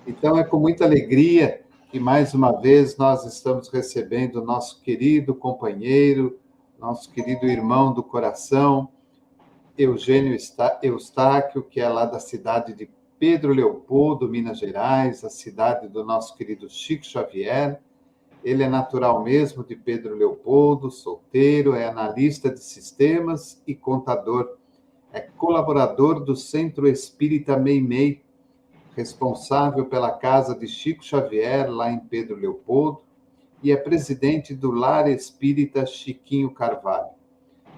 Então, é com muita alegria que, mais uma vez, nós estamos recebendo nosso querido companheiro, nosso querido irmão do coração, Eugênio Eustáquio, que é lá da cidade de Pedro Leopoldo, Minas Gerais, a cidade do nosso querido Chico Xavier. Ele é natural mesmo de Pedro Leopoldo, solteiro, é analista de sistemas e contador. É colaborador do Centro Espírita Meimei, responsável pela casa de Chico Xavier, lá em Pedro Leopoldo, e é presidente do Lar Espírita Chiquinho Carvalho.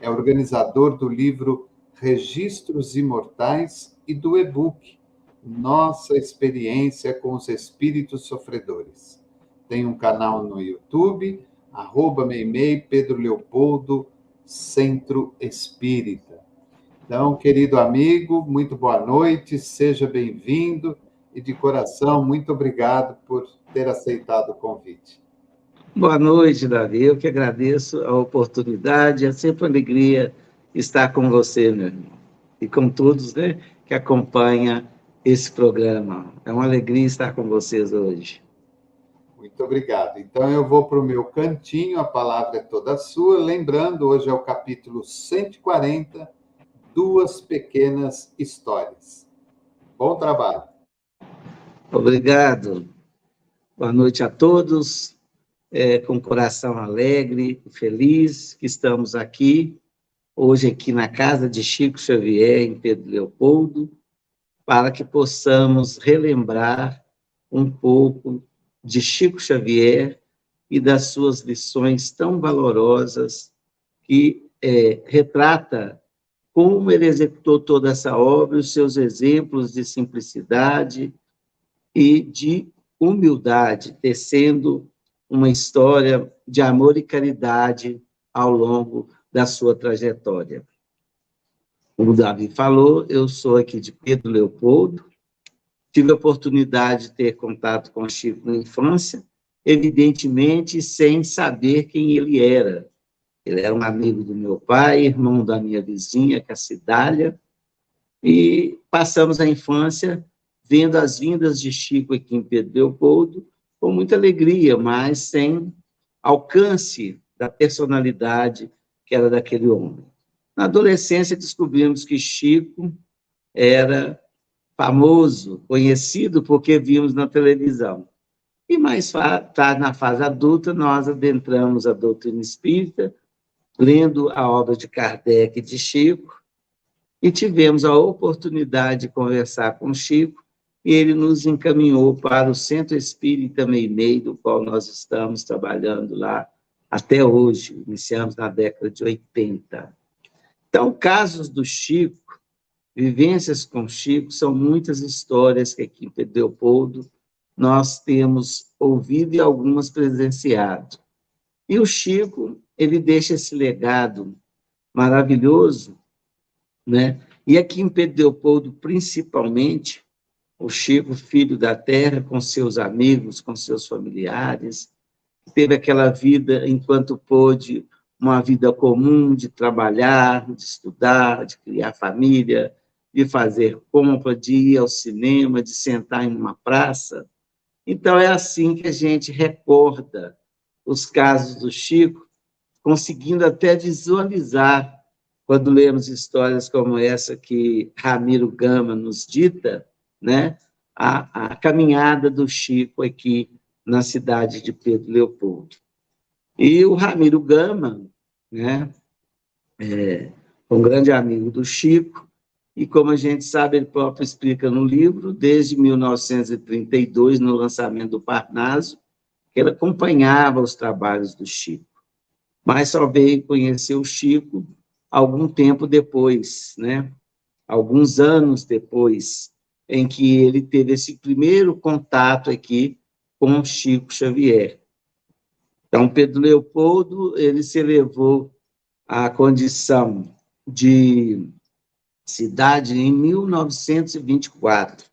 É organizador do livro Registros Imortais e do e-book Nossa Experiência com os Espíritos Sofredores. Tem um canal no YouTube, @meimei Pedro Leopoldo Centro Espírita. Então, querido amigo, muito boa noite, seja bem-vindo e de coração, muito obrigado por ter aceitado o convite. Boa noite, Davi. Eu que agradeço a oportunidade. É sempre uma alegria estar com você, meu irmão. E com todos, né, que acompanham esse programa. É uma alegria estar com vocês hoje. Muito obrigado. Então, eu vou para o meu cantinho, a palavra é toda sua. Lembrando, hoje é o capítulo 140, Duas Pequenas Histórias. Bom trabalho. Obrigado. Boa noite a todos. Com coração alegre e feliz que estamos aqui, hoje aqui na casa de Chico Xavier, em Pedro Leopoldo, para que possamos relembrar um pouco de Chico Xavier e das suas lições tão valorosas que retrata como ele executou toda essa obra, os seus exemplos de simplicidade e de humildade, tecendo uma história de amor e caridade ao longo da sua trajetória. Como o Davi falou, eu sou aqui de Pedro Leopoldo, tive a oportunidade de ter contato com o Chico na infância, evidentemente sem saber quem ele era. Ele era um amigo do meu pai, irmão da minha vizinha, que é a Cidália, e passamos a infância vendo as vindas de Chico aqui em Pedro Leopoldo com muita alegria, mas sem alcance da personalidade que era daquele homem. Na adolescência, descobrimos que Chico era famoso, conhecido, porque vimos na televisão. E mais tarde, na fase adulta, nós adentramos a doutrina espírita, lendo a obra de Kardec e de Chico, e tivemos a oportunidade de conversar com Chico, e ele nos encaminhou para o Centro Espírita Meimei, do qual nós estamos trabalhando lá até hoje, iniciamos na década de 80. Então, casos do Chico, vivências com Chico, são muitas histórias que aqui em Pedro Leopoldo nós temos ouvido e algumas presenciado. E o Chico, ele deixa esse legado maravilhoso, né? E aqui em Pedro Leopoldo, principalmente, o Chico, filho da terra, com seus amigos, com seus familiares, teve aquela vida, enquanto pôde, uma vida comum de trabalhar, de estudar, de criar família, de fazer compra, de ir ao cinema, de sentar em uma praça. Então, é assim que a gente recorda os casos do Chico, conseguindo até visualizar, quando lemos histórias como essa que Ramiro Gama nos dita, né, a caminhada do Chico aqui na cidade de Pedro Leopoldo. E o Ramiro Gama, né, um grande amigo do Chico, e como a gente sabe, ele próprio explica no livro, desde 1932, no lançamento do Parnaso, que ele acompanhava os trabalhos do Chico, mas só veio conhecer o Chico algum tempo depois, né? Alguns anos depois, em que ele teve esse primeiro contato aqui com o Chico Xavier. Então, Pedro Leopoldo, ele se elevou à condição de cidade em 1924.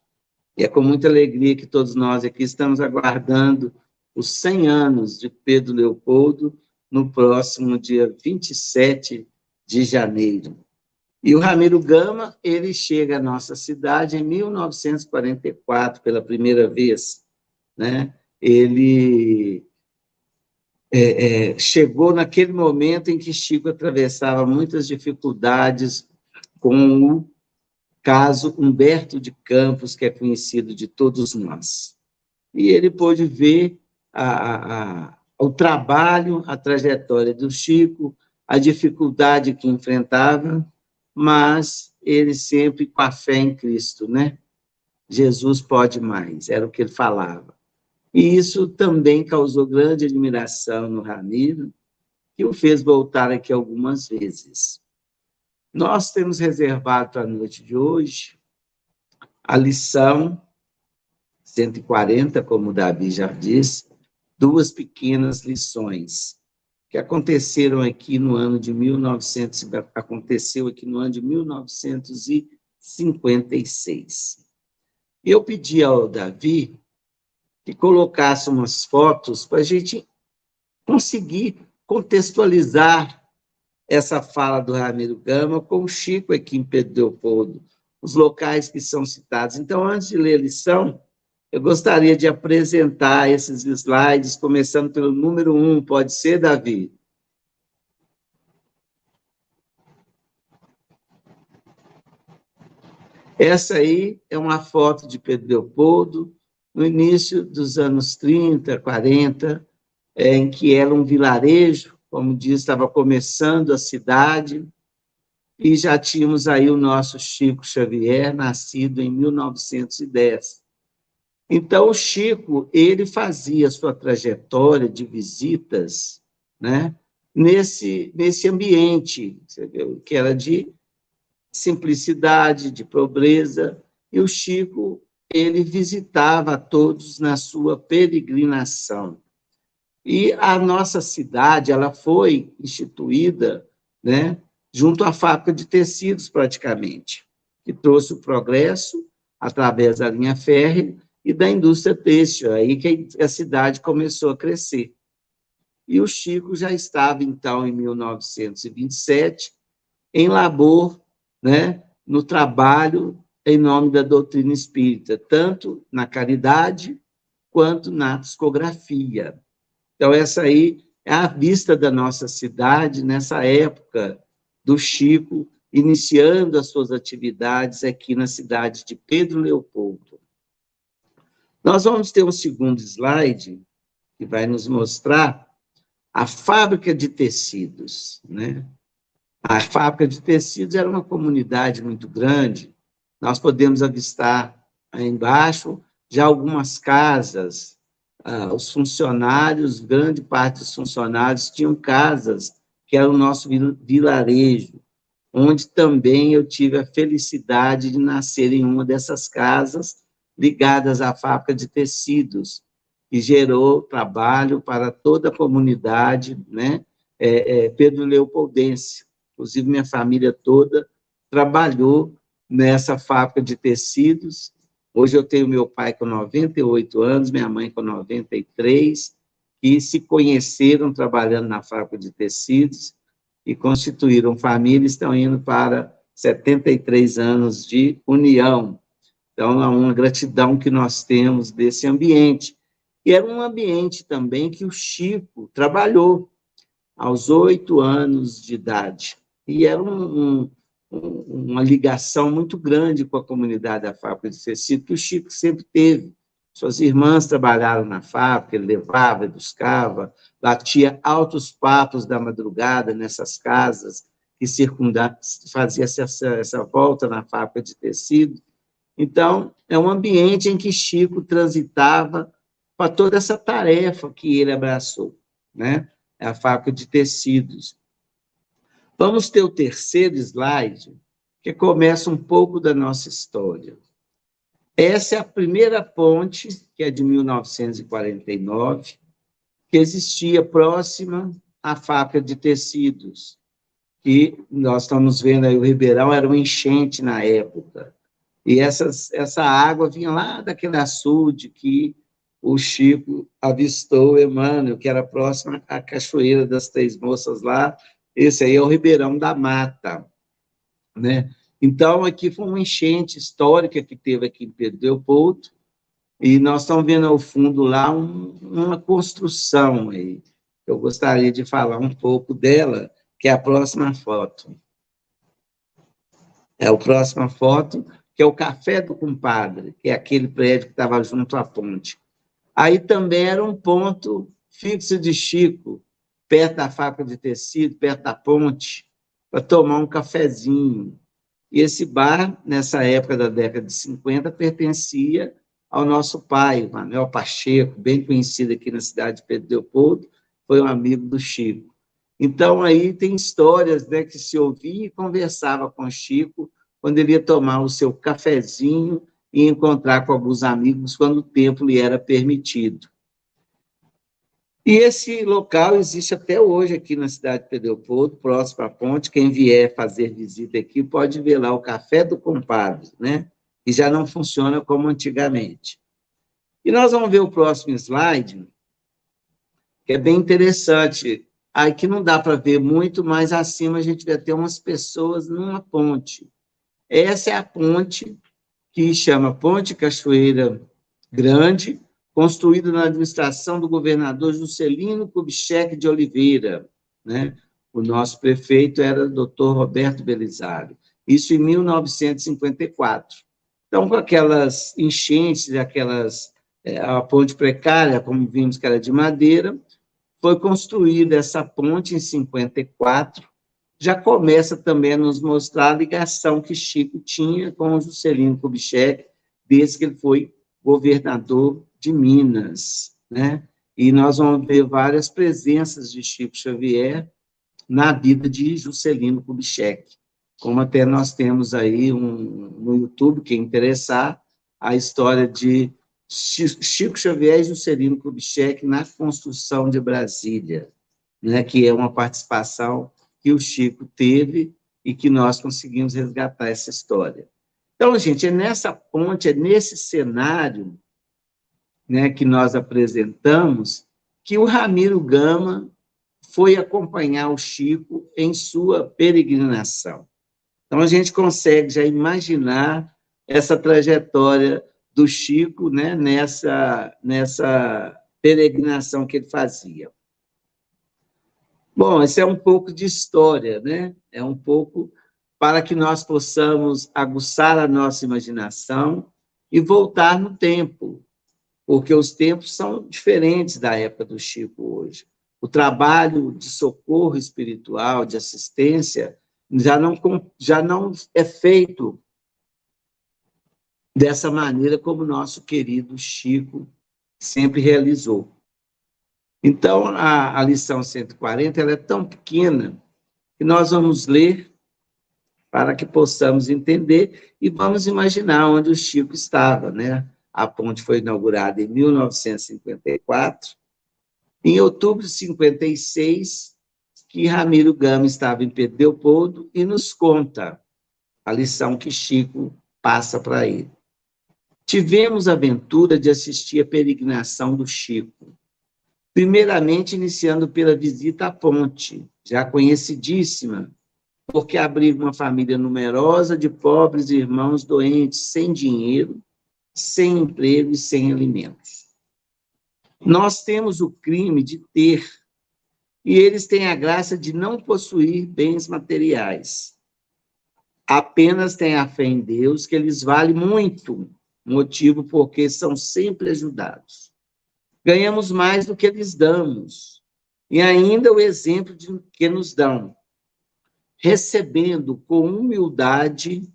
E é com muita alegria que todos nós aqui estamos aguardando os 100 anos de Pedro Leopoldo no próximo dia 27 de janeiro. E o Ramiro Gama, ele chega à nossa cidade em 1944, pela primeira vez, né? Ele chegou naquele momento em que Chico atravessava muitas dificuldades com o caso Humberto de Campos, que é conhecido de todos nós. E ele pôde ver o trabalho, a trajetória do Chico, a dificuldade que enfrentava, mas ele sempre com a fé em Cristo, né? Jesus pode mais, era o que ele falava. E isso também causou grande admiração no Ramiro, que o fez voltar aqui algumas vezes. Nós temos reservado para a noite de hoje a lição 140, como o Davi já disse, 2 pequenas lições que aconteceram aqui no ano de 1956. Eu pedi ao Davi que colocasse umas fotos para a gente conseguir contextualizar essa fala do Ramiro Gama com o Chico aqui em Pedro Leopoldo, os locais que são citados. Então, antes de ler a lição, eu gostaria de apresentar esses slides, começando pelo número 1, pode ser, Davi? Essa aí é uma foto de Pedro Leopoldo, no início dos anos 30, 40, em que era um vilarejo, como diz, estava começando a cidade, e já tínhamos aí o nosso Chico Xavier, nascido em 1910. Então, o Chico, ele fazia sua trajetória de visitas, né, nesse ambiente, que era de simplicidade, de pobreza, e o Chico, ele visitava todos na sua peregrinação. E a nossa cidade, ela foi instituída, né, junto à fábrica de tecidos, praticamente, que trouxe o progresso através da linha férrea e da indústria têxtil, aí que a cidade começou a crescer. E o Chico já estava, então, em 1927, em labor, né, no trabalho em nome da doutrina espírita, tanto na caridade quanto na psicografia. Então, essa aí é a vista da nossa cidade nessa época do Chico, iniciando as suas atividades aqui na cidade de Pedro Leopoldo. Nós vamos ter um segundo slide, que vai nos mostrar a fábrica de tecidos, né? A fábrica de tecidos era uma comunidade muito grande, nós podemos avistar aí embaixo já algumas casas, os funcionários, grande parte dos funcionários tinham casas, que era o nosso vilarejo, onde também eu tive a felicidade de nascer em uma dessas casas, ligadas à fábrica de tecidos, que gerou trabalho para toda a comunidade, né, Pedro Leopoldense. Inclusive, minha família toda trabalhou nessa fábrica de tecidos. Hoje eu tenho meu pai com 98 anos, minha mãe com 93, que se conheceram trabalhando na fábrica de tecidos e constituíram família, estão indo para 73 anos de união. Então, é uma gratidão que nós temos desse ambiente. E era um ambiente também que o Chico trabalhou aos 8 anos de idade. E era uma ligação muito grande com a comunidade da fábrica de tecido, que o Chico sempre teve. Suas irmãs trabalharam na fábrica, ele levava, buscava, batia altos papos da madrugada nessas casas que fazia essa volta na fábrica de tecido. Então, é um ambiente em que Chico transitava para toda essa tarefa que ele abraçou, né? A fábrica de tecidos. Vamos ter o terceiro slide, que começa um pouco da nossa história. Essa é a primeira ponte, que é de 1949, que existia próxima à fábrica de tecidos, que nós estamos vendo aí, o Ribeirão era uma enchente na época, e essa água vinha lá daquele açude que o Chico avistou Emmanuel, que era próximo à Cachoeira das Três Moças lá. Esse aí é o Ribeirão da Mata. né? Então, aqui foi uma enchente histórica que teve aqui em Pedro Leopoldo, e nós estamos vendo ao fundo lá uma construção aí. Eu gostaria de falar um pouco dela, que é a próxima foto. É a próxima foto, que é o Café do Compadre, que é aquele prédio que estava junto à ponte. Aí também era um ponto fixo de Chico, perto da fábrica de tecido, perto da ponte, para tomar um cafezinho. E esse bar, nessa época da década de 50, pertencia ao nosso pai, Manuel Pacheco, bem conhecido aqui na cidade de Pedro Leopoldo, foi um amigo do Chico. Então, aí tem histórias, né, que se ouvia e conversava com o Chico quando ele ia tomar o seu cafezinho e encontrar com alguns amigos quando o tempo lhe era permitido. E esse local existe até hoje aqui na cidade de Pedro Leopoldo, próximo à ponte. Quem vier fazer visita aqui pode ver lá o Café do Compadre, né? E já não funciona como antigamente. E nós vamos ver o próximo slide, que é bem interessante. Aqui não dá para ver muito, mas acima a gente vê até umas pessoas numa ponte. Essa é a ponte que chama Ponte Cachoeira Grande, construída na administração do governador Juscelino Kubitschek de Oliveira, né? O nosso prefeito era o doutor Roberto Belisário. Isso em 1954. Então, com aquelas enchentes, a ponte precária, como vimos que era de madeira, foi construída essa ponte em 54, já começa também a nos mostrar a ligação que Chico tinha com o Juscelino Kubitschek, desde que ele foi governador de Minas, né? E nós vamos ver várias presenças de Chico Xavier na vida de Juscelino Kubitschek, como até nós temos aí no YouTube, quem interessar, a história de Chico Xavier e Juscelino Kubitschek na construção de Brasília, né? Que é uma participação que o Chico teve e que nós conseguimos resgatar essa história. Então, gente, é nessa ponte, é nesse cenário, né, que nós apresentamos, que o Ramiro Gama foi acompanhar o Chico em sua peregrinação. Então, a gente consegue já imaginar essa trajetória do Chico, né, nessa peregrinação que ele fazia. Bom, esse é um pouco de história, né? É um pouco para que nós possamos aguçar a nossa imaginação e voltar no tempo, porque os tempos são diferentes da época do Chico hoje. O trabalho de socorro espiritual, de assistência, já não é feito dessa maneira como o nosso querido Chico sempre realizou. Então, a lição 140 ela é tão pequena que nós vamos ler para que possamos entender e vamos imaginar onde o Chico estava, né? A ponte foi inaugurada em 1954. Em outubro de 56, que Ramiro Gama estava em Pedro Leopoldo e nos conta a lição que Chico passa para ele. Tivemos a aventura de assistir à peregrinação do Chico. Primeiramente, iniciando pela visita à ponte, já conhecidíssima, porque abriga uma família numerosa de pobres irmãos doentes, sem dinheiro, sem emprego e sem alimentos. Nós temos o crime de ter, e eles têm a graça de não possuir bens materiais. Apenas têm a fé em Deus, que lhes vale muito, motivo porque são sempre ajudados. Ganhamos mais do que lhes damos, e ainda o exemplo de que nos dão, recebendo com humildade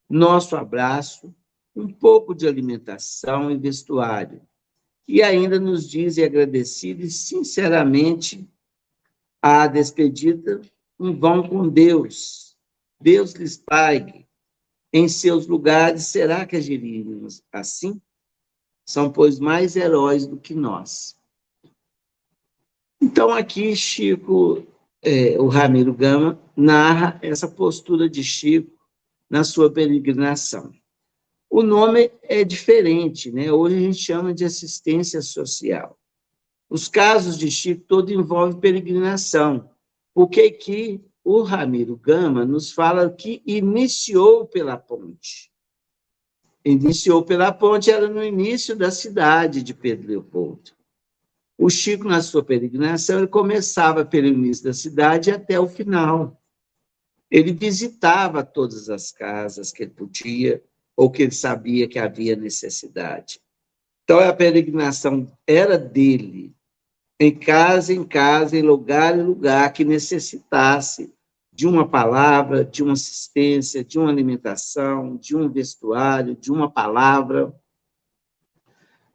nosso abraço, um pouco de alimentação e vestuário, e ainda nos dizem agradecidos sinceramente a despedida, vão com Deus, Deus lhes pague, em seus lugares será que agiríamos assim? São, pois, mais heróis do que nós. Então, aqui, Chico, o Ramiro Gama, narra essa postura de Chico na sua peregrinação. O nome é diferente, né? Hoje a gente chama de assistência social. Os casos de Chico todos envolvem peregrinação, porque aqui o Ramiro Gama nos fala que iniciou pela ponte. Iniciou pela ponte, era no início da cidade de Pedro Leopoldo. O Chico, na sua peregrinação, ele começava pelo início da cidade até o final. Ele visitava todas as casas que ele podia, ou que ele sabia que havia necessidade. Então, a peregrinação era dele, em casa, em lugar em lugar, que necessitasse de uma palavra, de uma assistência, de uma alimentação, de um vestuário, de uma palavra,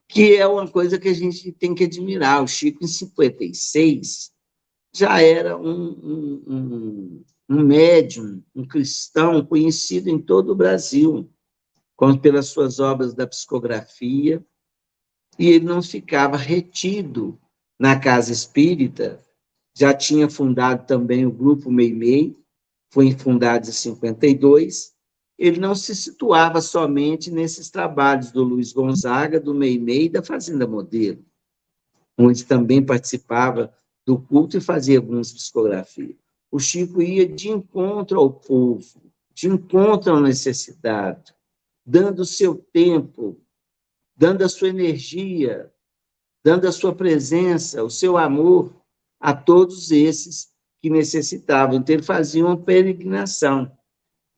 que é uma coisa que a gente tem que admirar. O Chico, em 56, já era um médium, um cristão conhecido em todo o Brasil, pelas suas obras da psicografia, e ele não ficava retido na casa espírita. Já tinha fundado também o Grupo Meimei, foi fundado em 52. Ele não se situava somente nesses trabalhos do Luiz Gonzaga, do Meimei e da Fazenda Modelo, onde também participava do culto e fazia algumas psicografias. O Chico ia de encontro ao povo, de encontro ao necessitado, dando o seu tempo, dando a sua energia, dando a sua presença, o seu amor a todos esses que necessitavam. Então, ele fazia uma peregrinação.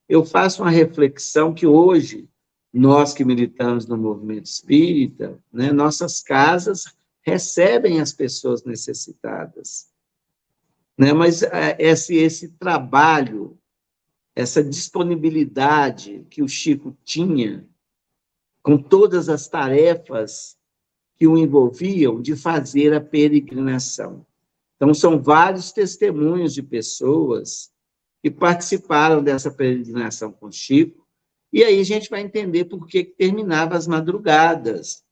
Eu faço uma reflexão que hoje, nós que militamos no movimento espírita, né, nossas casas recebem as pessoas necessitadas. Né? Mas esse trabalho, essa disponibilidade que o Chico tinha, com todas as tarefas que o envolviam, de fazer a peregrinação. Então, são vários testemunhos de pessoas que participaram dessa peregrinação com o Chico, e aí a gente vai entender por que terminava as madrugadas.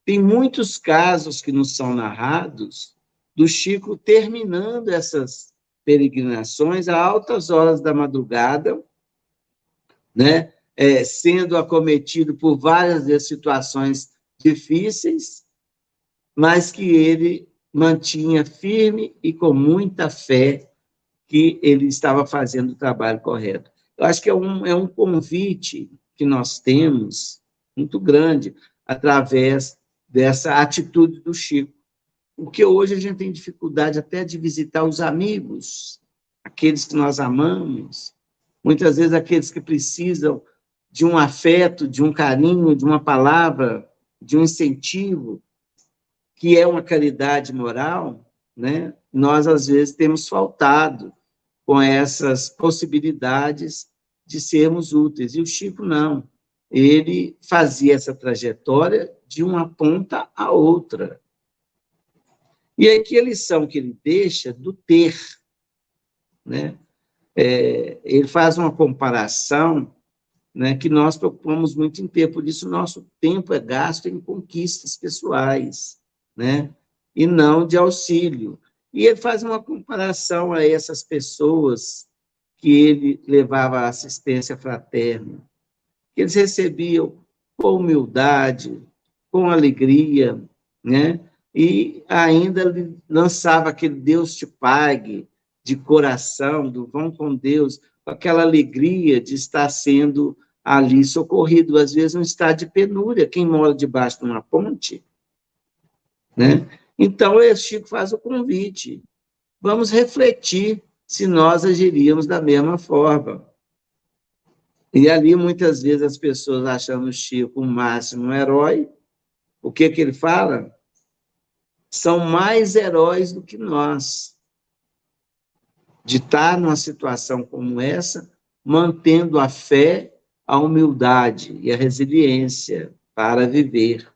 Tem muitos casos que nos são narrados do Chico terminando essas peregrinações a altas horas da madrugada, né? Sendo acometido por várias situações difíceis, mas que ele mantinha firme e com muita fé que ele estava fazendo o trabalho correto. Eu acho que é um convite que nós temos muito grande através dessa atitude do Chico, porque hoje a gente tem dificuldade até de visitar os amigos, aqueles que nós amamos, muitas vezes aqueles que precisam de um afeto, de um carinho, de uma palavra, de um incentivo, que é uma caridade moral, né? Nós, às vezes, temos faltado com essas possibilidades de sermos úteis. E o Chico, não. Ele fazia essa trajetória de uma ponta a outra. E aí, que lição que ele deixa do ter, né? Ele faz uma comparação, né, que nós preocupamos muito em ter, por isso nosso tempo é gasto em conquistas pessoais, né, e não de auxílio. E ele faz uma comparação a essas pessoas que ele levava à assistência fraterna, que eles recebiam com humildade, com alegria, né, e ainda lançava aquele Deus te pague, de coração, do vão com Deus, com aquela alegria de estar sendo ali socorrido, às vezes um estado de penúria, quem mora debaixo de uma ponte, né? Então, o Chico faz o convite, vamos refletir se nós agiríamos da mesma forma. E ali, muitas vezes, as pessoas achando o Chico o máximo um herói, o que ele fala? São mais heróis do que nós, de estar numa situação como essa, mantendo a fé, a humildade e a resiliência para viver.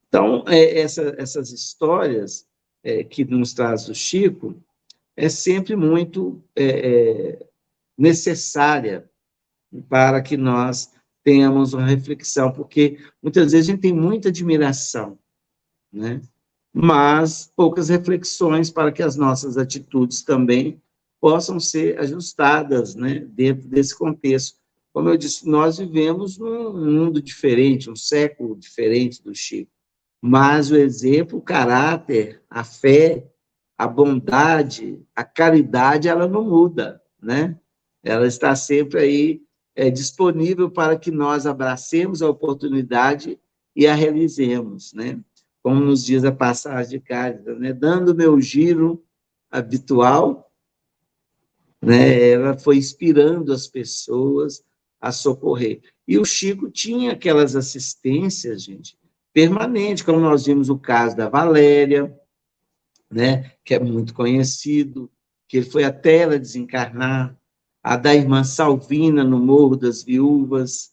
Então, essas histórias que nos traz o Chico é sempre muito necessária para que nós tenhamos uma reflexão, porque muitas vezes a gente tem muita admiração, né? Mas poucas reflexões para que as nossas atitudes também possam ser ajustadas, né, dentro desse contexto. Como eu disse, nós vivemos num mundo diferente, um século diferente do Chico, mas o exemplo, o caráter, a fé, a bondade, a caridade, ela não muda, né? Ela está sempre aí disponível para que nós abracemos a oportunidade e a realizemos, né? Como nos diz a passagem de Cáritas, né? Dando meu giro habitual, né? Ela foi inspirando as pessoas a socorrer. E o Chico tinha aquelas assistências, gente, permanente, como nós vimos o caso da Valéria, né, que é muito conhecido, que ele foi até ela desencarnar, a da irmã Salvina, no Morro das Viúvas,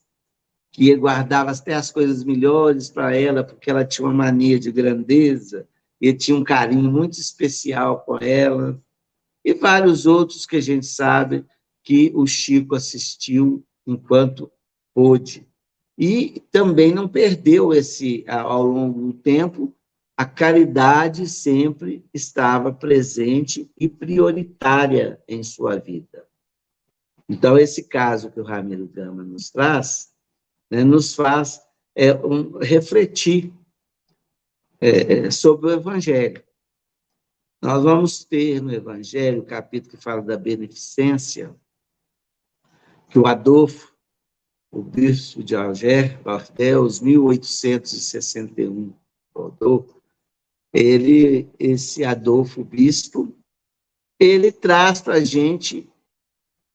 que guardava até as coisas melhores para ela, porque ela tinha uma mania de grandeza, e tinha um carinho muito especial com ela, e vários outros que a gente sabe que o Chico assistiu enquanto pôde. E também não perdeu ao longo do tempo, a caridade sempre estava presente e prioritária em sua vida. Então, esse caso que o Ramiro Gama nos traz, né, nos faz refletir sobre o Evangelho. Nós vamos ter no Evangelho o capítulo que fala da beneficência, que o Adolfo, o bispo de Alger, Bardeus, 1861, Adolfo, esse Adolfo bispo, ele traz para a gente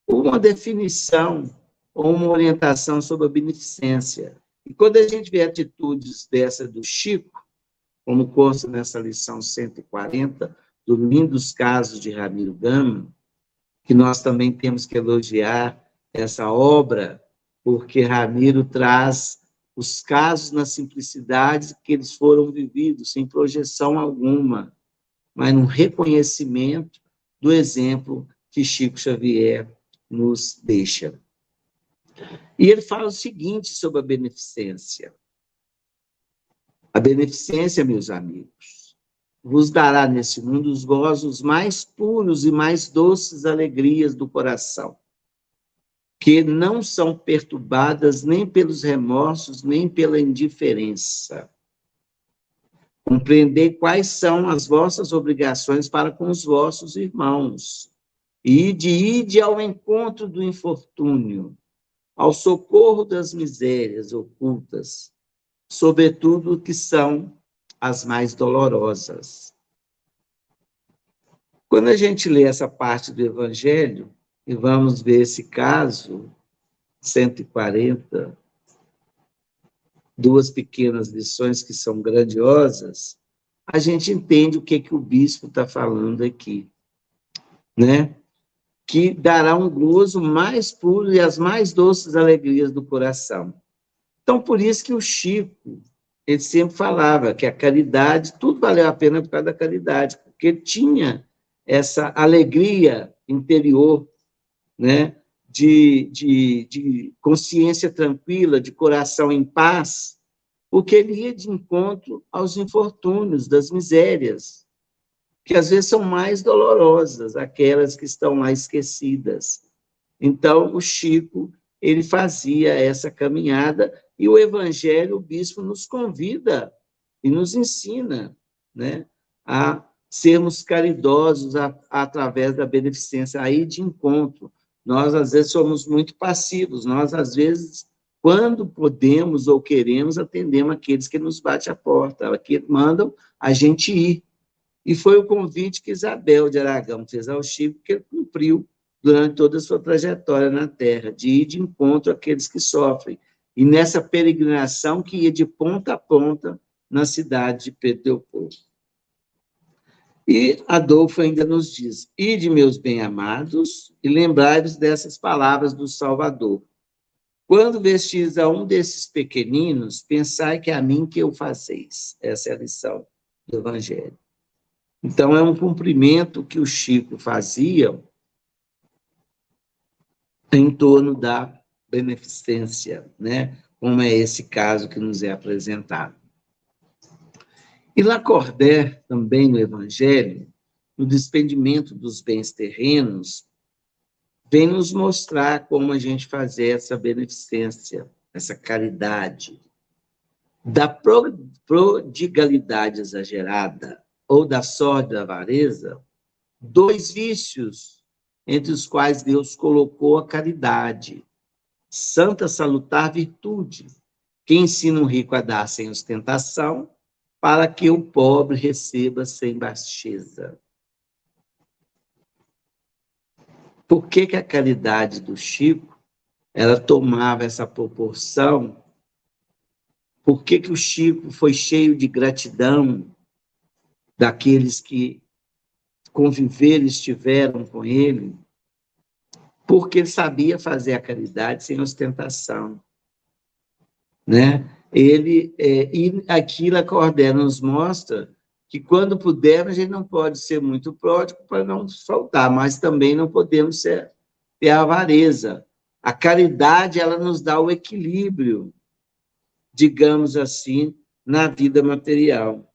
uma definição ou uma orientação sobre a beneficência. E quando a gente vê atitudes dessa do Chico, como consta nessa lição 140, do Lindos Casos de Ramiro Gama, que nós também temos que elogiar essa obra, porque Ramiro traz os casos na simplicidade que eles foram vividos, sem projeção alguma, mas no reconhecimento do exemplo que Chico Xavier nos deixa. E ele fala o seguinte sobre a beneficência. A beneficência, meus amigos, vos dará nesse mundo os gozos mais puros e mais doces alegrias do coração, que não são perturbadas nem pelos remorsos, nem pela indiferença. Compreendei quais são as vossas obrigações para com os vossos irmãos, e ide ao encontro do infortúnio, ao socorro das misérias ocultas, sobretudo que são as mais dolorosas. Quando a gente lê essa parte do Evangelho, e vamos ver esse caso, 140, duas pequenas lições que são grandiosas, a gente entende o que o bispo está falando aqui, né? Que dará um gozo mais puro e as mais doces alegrias do coração. Então, por isso que o Chico, ele sempre falava que a caridade, tudo valeu a pena por causa da caridade, porque ele tinha essa alegria interior, né, de consciência tranquila, de coração em paz, porque ele ia de encontro aos infortúnios, das misérias, que às vezes são mais dolorosas, aquelas que estão lá esquecidas. Então, o Chico, ele fazia essa caminhada, e o Evangelho, o bispo nos convida e nos ensina, né, a sermos caridosos através da beneficência, aí de encontro. Nós, às vezes, somos muito passivos, nós, às vezes, quando podemos ou queremos, atendemos aqueles que nos batem a porta, que mandam a gente ir. E foi o convite que Isabel de Aragão fez ao Chico, que ele cumpriu durante toda a sua trajetória na Terra, de ir de encontro àqueles que sofrem. E nessa peregrinação que ia de ponta a ponta na cidade de Pedro Leopoldo. E Adolfo ainda nos diz: ide, meus bem-amados, e lembrai-vos dessas palavras do Salvador. Quando vestis a um desses pequeninos, pensai que é a mim que eu fazeis. Essa é a lição do Evangelho. Então, é um cumprimento que o Chico fazia em torno da beneficência, né? Como é esse caso que nos é apresentado. E Lacordaire, também no Evangelho, no despendimento dos bens terrenos, vem nos mostrar como a gente fazer essa beneficência, essa caridade. Da prodigalidade exagerada, ou da sorte da avareza, dois vícios entre os quais Deus colocou a caridade, santa salutar virtude, que ensina o rico a dar sem ostentação, para que o pobre receba sem baixeza. Por que a caridade do Chico, ela tomava essa proporção? Por que o Chico foi cheio de gratidão daqueles que conviveram e estiveram com ele? Porque ele sabia fazer a caridade sem ostentação, né? E aquilo a Cordel nos mostra que, quando pudermos, a gente não pode ser muito pródigo para não faltar, mas também não podemos ter avareza. A caridade, ela nos dá o equilíbrio, digamos assim, na vida material.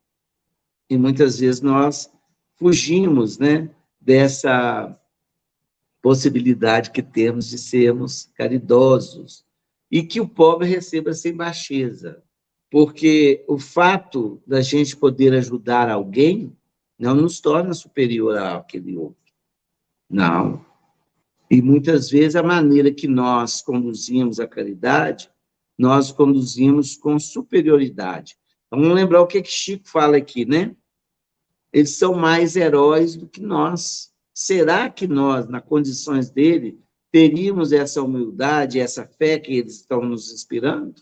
E muitas vezes nós fugimos, né, dessa possibilidade que temos de sermos caridosos e que o pobre receba sem baixeza. Porque o fato da gente poder ajudar alguém não nos torna superior àquele outro. Não. E muitas vezes a maneira que nós conduzimos a caridade, nós conduzimos com superioridade. Então, vamos lembrar o que Chico fala aqui, né? Eles são mais heróis do que nós. Será que nós, nas condições dele, teríamos essa humildade, essa fé que eles estão nos inspirando?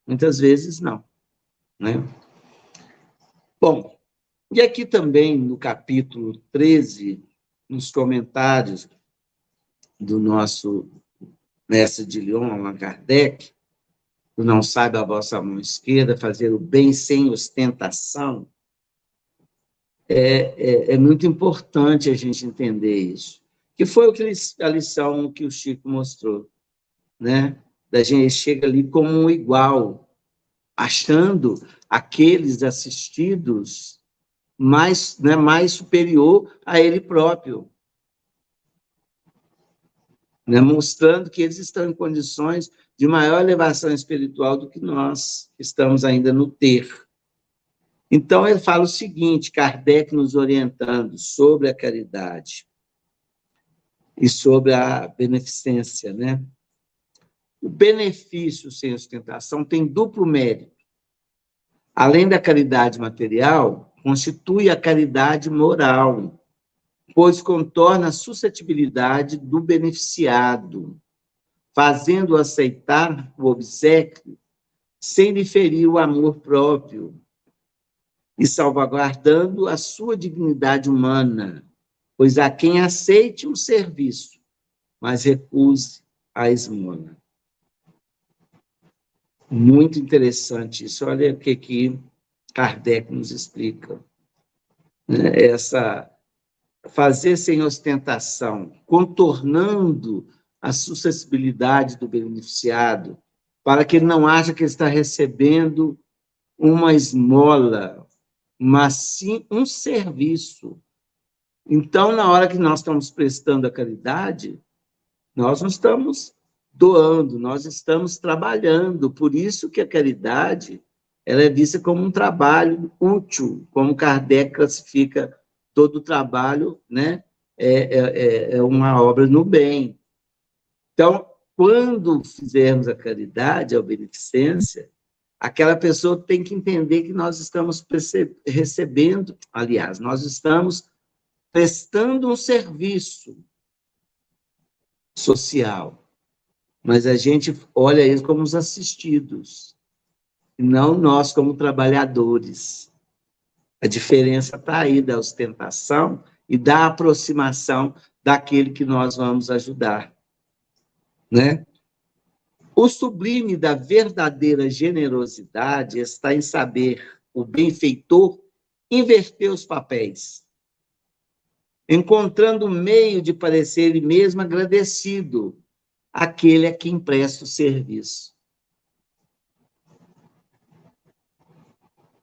Muitas vezes não, né? Bom, e aqui também no capítulo 13, nos comentários do nosso mestre de Lyon, Allan Kardec, não saiba a vossa mão esquerda fazer o bem sem ostentação, é muito importante a gente entender isso. Que foi a lição que o Chico mostrou, né? Da gente chega ali como um igual, achando aqueles assistidos mais, né, mais superior a ele próprio, né, mostrando que eles estão em condições de maior elevação espiritual do que nós estamos ainda no ter. Então, ele fala o seguinte, Kardec nos orientando sobre a caridade e sobre a beneficência, né? O benefício sem ostentação tem duplo mérito. Além da caridade material, constitui a caridade moral, pois contorna a suscetibilidade do beneficiado, fazendo-o aceitar o obséquio sem lhe ferir o amor próprio e salvaguardando a sua dignidade humana, pois há quem aceite um serviço, mas recuse a esmola. Muito interessante isso. Olha o que Kardec nos explica. Essa fazer sem ostentação, contornando a suscetibilidade do beneficiado, para que ele não ache que ele está recebendo uma esmola, mas sim um serviço. Então, na hora que nós estamos prestando a caridade, nós não estamos doando, nós estamos trabalhando. Por isso que a caridade, ela é vista como um trabalho útil, como Kardec classifica todo o trabalho, né? É uma obra no bem. Então, quando fizermos a caridade, a beneficência, aquela pessoa tem que entender que nós estamos recebendo, aliás, nós estamos prestando um serviço social, mas a gente olha eles como os assistidos, e não nós como trabalhadores. A diferença está aí da ostentação e da aproximação daquele que nós vamos ajudar, né? O sublime da verdadeira generosidade está em saber o benfeitor inverter os papéis, encontrando um meio de parecer ele mesmo agradecido àquele a quem presta o serviço.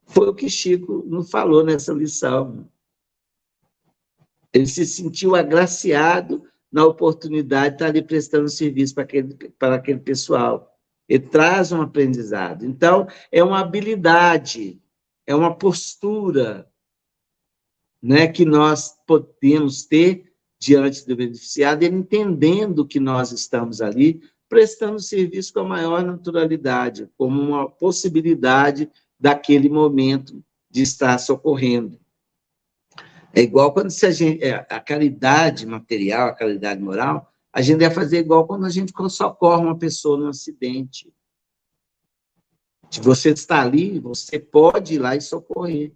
Foi o que Chico nos falou nessa lição. Ele se sentiu agraciado na oportunidade de estar ali prestando serviço para aquele pessoal. Ele traz um aprendizado. Então, é uma habilidade, é uma postura né, que nós podemos ter diante do beneficiado, ele entendendo que nós estamos ali, prestando serviço com a maior naturalidade, como uma possibilidade daquele momento de estar socorrendo. É igual quando a caridade material, a caridade moral, a gente deve fazer igual quando a gente socorre uma pessoa num acidente. Se você está ali, você pode ir lá e socorrer.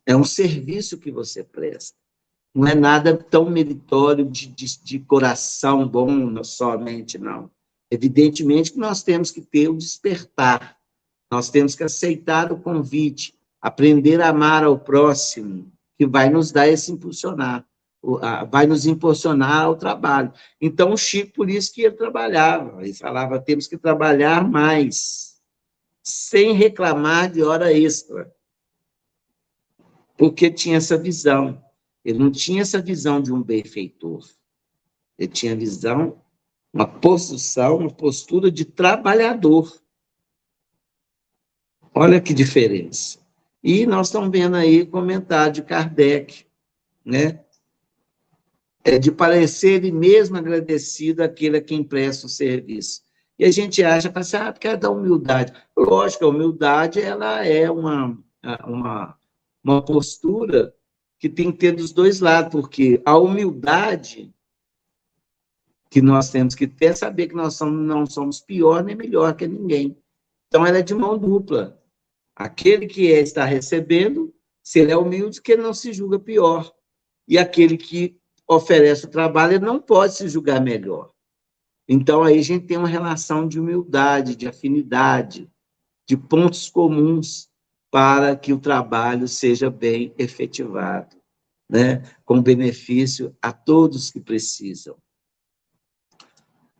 É um serviço que você presta. Não é nada tão meritório de coração bom somente, não. Evidentemente que nós temos que ter o despertar, nós temos que aceitar o convite, aprender a amar ao próximo, que vai nos dar esse impulsionar, vai nos impulsionar ao trabalho. Então, o Chico, por isso que ele trabalhava, ele falava, temos que trabalhar mais, sem reclamar de hora extra, porque tinha essa visão. Ele não tinha essa visão de um benfeitor. Ele tinha visão, uma posição, uma postura de trabalhador. Olha que diferença. E nós estamos vendo aí comentário de Kardec, né? É de parecer ele mesmo agradecido àquele a quem presta o serviço. E a gente acha, assim, porque é da humildade. Lógico, a humildade ela é uma postura que tem que ter dos dois lados, porque a humildade que nós temos que ter é saber que nós não somos pior nem melhor que ninguém. Então, ela é de mão dupla. Aquele que está recebendo, se ele é humilde, que ele não se julga pior. E aquele que oferece o trabalho, ele não pode se julgar melhor. Então, aí a gente tem uma relação de humildade, de afinidade, de pontos comuns para que o trabalho seja bem efetivado, né? Com benefício a todos que precisam.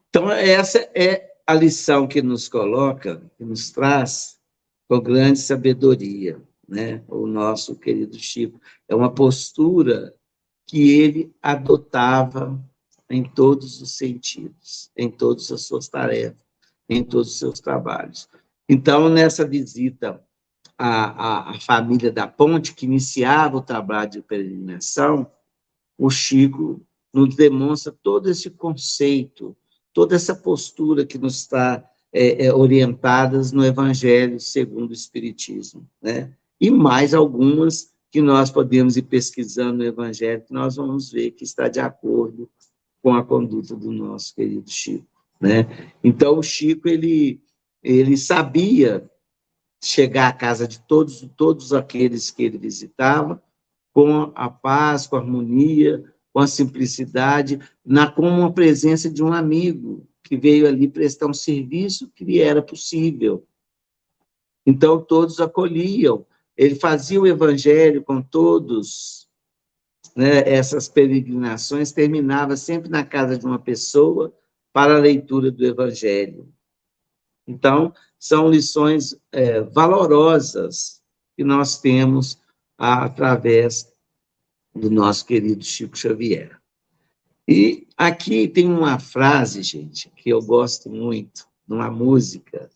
Então, essa é a lição que nos coloca, que nos traz com grande sabedoria, né? O nosso querido Chico. É uma postura que ele adotava em todos os sentidos, em todas as suas tarefas, em todos os seus trabalhos. Então, nessa visita à família da Ponte, que iniciava o trabalho de peregrinação, o Chico nos demonstra todo esse conceito, toda essa postura que nos está orientadas no Evangelho segundo o Espiritismo, né? E mais algumas que nós podemos ir pesquisando no Evangelho, que nós vamos ver que está de acordo com a conduta do nosso querido Chico, né? Então, o Chico, ele sabia chegar à casa de todos aqueles que ele visitava, com a paz, com a harmonia, com a simplicidade, como uma presença de um amigo que veio ali prestar um serviço que lhe era possível. Então, todos acolhiam. Ele fazia o evangelho com todos, né? Essas peregrinações terminava sempre na casa de uma pessoa para a leitura do evangelho. Então, são lições valorosas que nós temos através do nosso querido Chico Xavier. E aqui tem uma frase, gente, que eu gosto muito, numa música,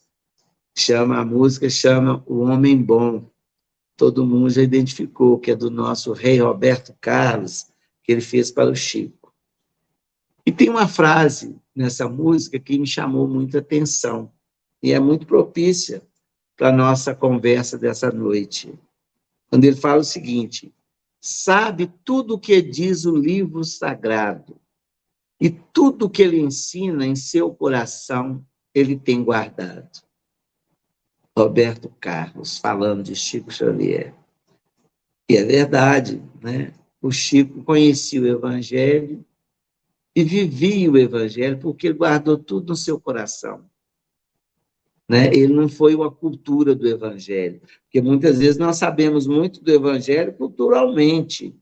a música chama O Homem Bom. Todo mundo já identificou, que é do nosso rei Roberto Carlos, que ele fez para o Chico. E tem uma frase nessa música que me chamou muita atenção, e é muito propícia para a nossa conversa dessa noite, quando ele fala o seguinte: sabe tudo o que diz o livro sagrado, e tudo o que ele ensina em seu coração, ele tem guardado. Roberto Carlos, falando de Chico Xavier. E é verdade, né? O Chico conhecia o Evangelho e vivia o Evangelho porque ele guardou tudo no seu coração, né? Ele não foi uma cultura do Evangelho, porque muitas vezes nós sabemos muito do Evangelho culturalmente,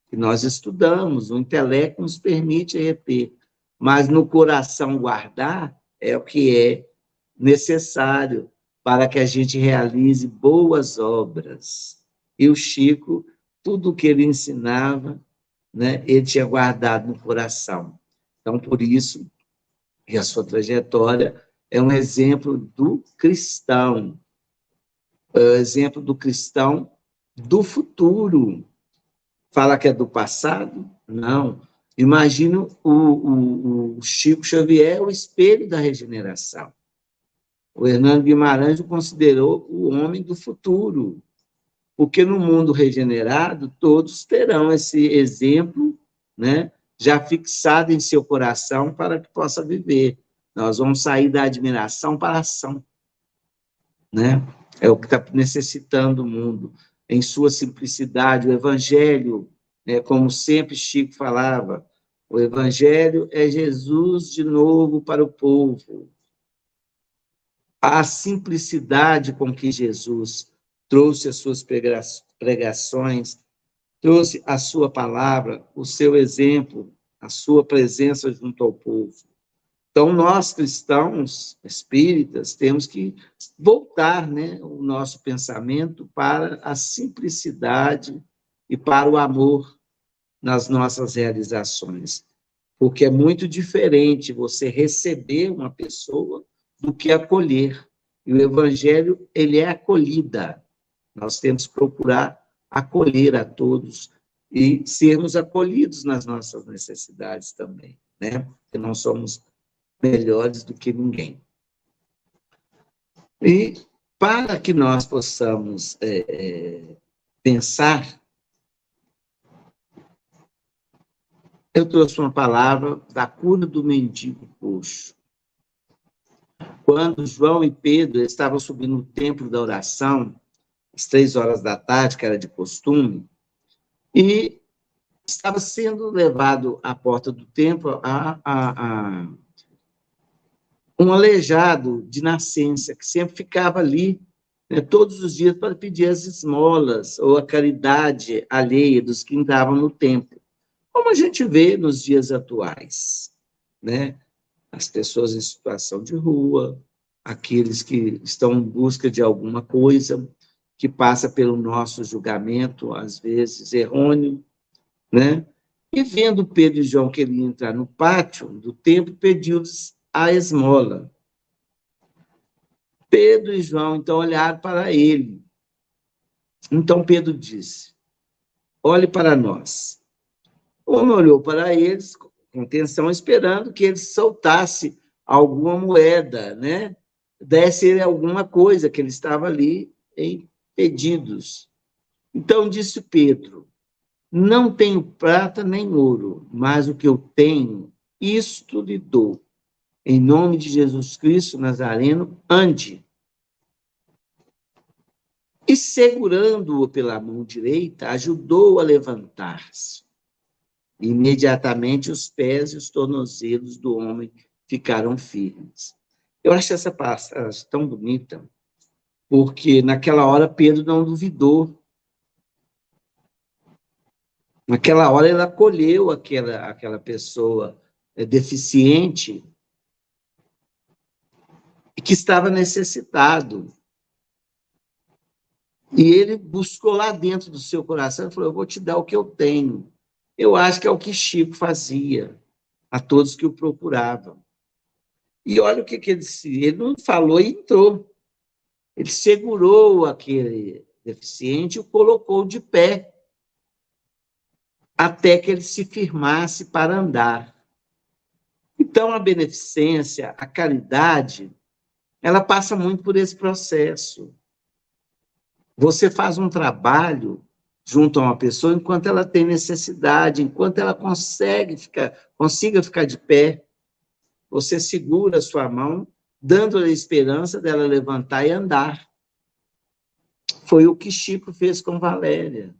que nós estudamos, o intelecto nos permite reter, mas no coração guardar é o que é necessário para que a gente realize boas obras. E o Chico, tudo o que ele ensinava, né, ele tinha guardado no coração. Então, por isso, que a sua trajetória é um exemplo do cristão, exemplo do cristão do futuro, Fala que é do passado? Não. Imagina o Chico Xavier, o espelho da regeneração. O Hernando Guimarães o considerou o homem do futuro, porque no mundo regenerado, todos terão esse exemplo, né, já fixado em seu coração para que possa viver. Nós vamos sair da admiração para a ação, né? É o que está necessitando o mundo. Em sua simplicidade, o Evangelho, né, como sempre Chico falava, o Evangelho é Jesus de novo para o povo. A simplicidade com que Jesus trouxe as suas pregações, trouxe a sua palavra, o seu exemplo, a sua presença junto ao povo. Então, nós, cristãos, espíritas, temos que voltar, né, o nosso pensamento para a simplicidade e para o amor nas nossas realizações. Porque é muito diferente você receber uma pessoa do que acolher. E o Evangelho, ele é acolhida. Nós temos que procurar acolher a todos e sermos acolhidos nas nossas necessidades também, né? Porque não somos melhores do que ninguém. E para que nós possamos pensar, eu trouxe uma palavra da cura do mendigo coxo. Quando João e Pedro estavam subindo no templo da oração, às 3 horas da tarde, que era de costume, e estava sendo levado à porta do templo um aleijado de nascença, que sempre ficava ali, né, todos os dias para pedir as esmolas ou a caridade alheia dos que entravam no templo, como a gente vê nos dias atuais, né? As pessoas em situação de rua, aqueles que estão em busca de alguma coisa, que passa pelo nosso julgamento, às vezes errôneo, né? E vendo Pedro e João que ele ia entrar no pátio do templo, pediu-lhes a esmola. Pedro e João, então, olharam para ele. Então Pedro disse, olhe para nós. O homem olhou para eles com atenção, esperando que ele soltasse alguma moeda, né? Desse ele alguma coisa, que ele estava ali em pedidos. Então disse Pedro, não tenho prata nem ouro, mas o que eu tenho, isto lhe dou. Em nome de Jesus Cristo Nazareno, ande. E segurando-o pela mão direita, ajudou-o a levantar-se. Imediatamente os pés e os tornozelos do homem ficaram firmes. Eu acho essa passagem tão bonita, porque naquela hora Pedro não duvidou. Naquela hora ele acolheu aquela pessoa deficiente e que estava necessitado. E ele buscou lá dentro do seu coração e falou, eu vou te dar o que eu tenho. Eu acho que é o que Chico fazia a todos que o procuravam. E olha o que ele disse, ele não falou e entrou. Ele segurou aquele deficiente e o colocou de pé, até que ele se firmasse para andar. Então, a beneficência, a caridade, ela passa muito por esse processo. Você faz um trabalho junto a uma pessoa enquanto ela tem necessidade, enquanto ela consiga ficar de pé. Você segura a sua mão, dando-lhe a esperança dela levantar e andar. Foi o que Chico fez com Valéria.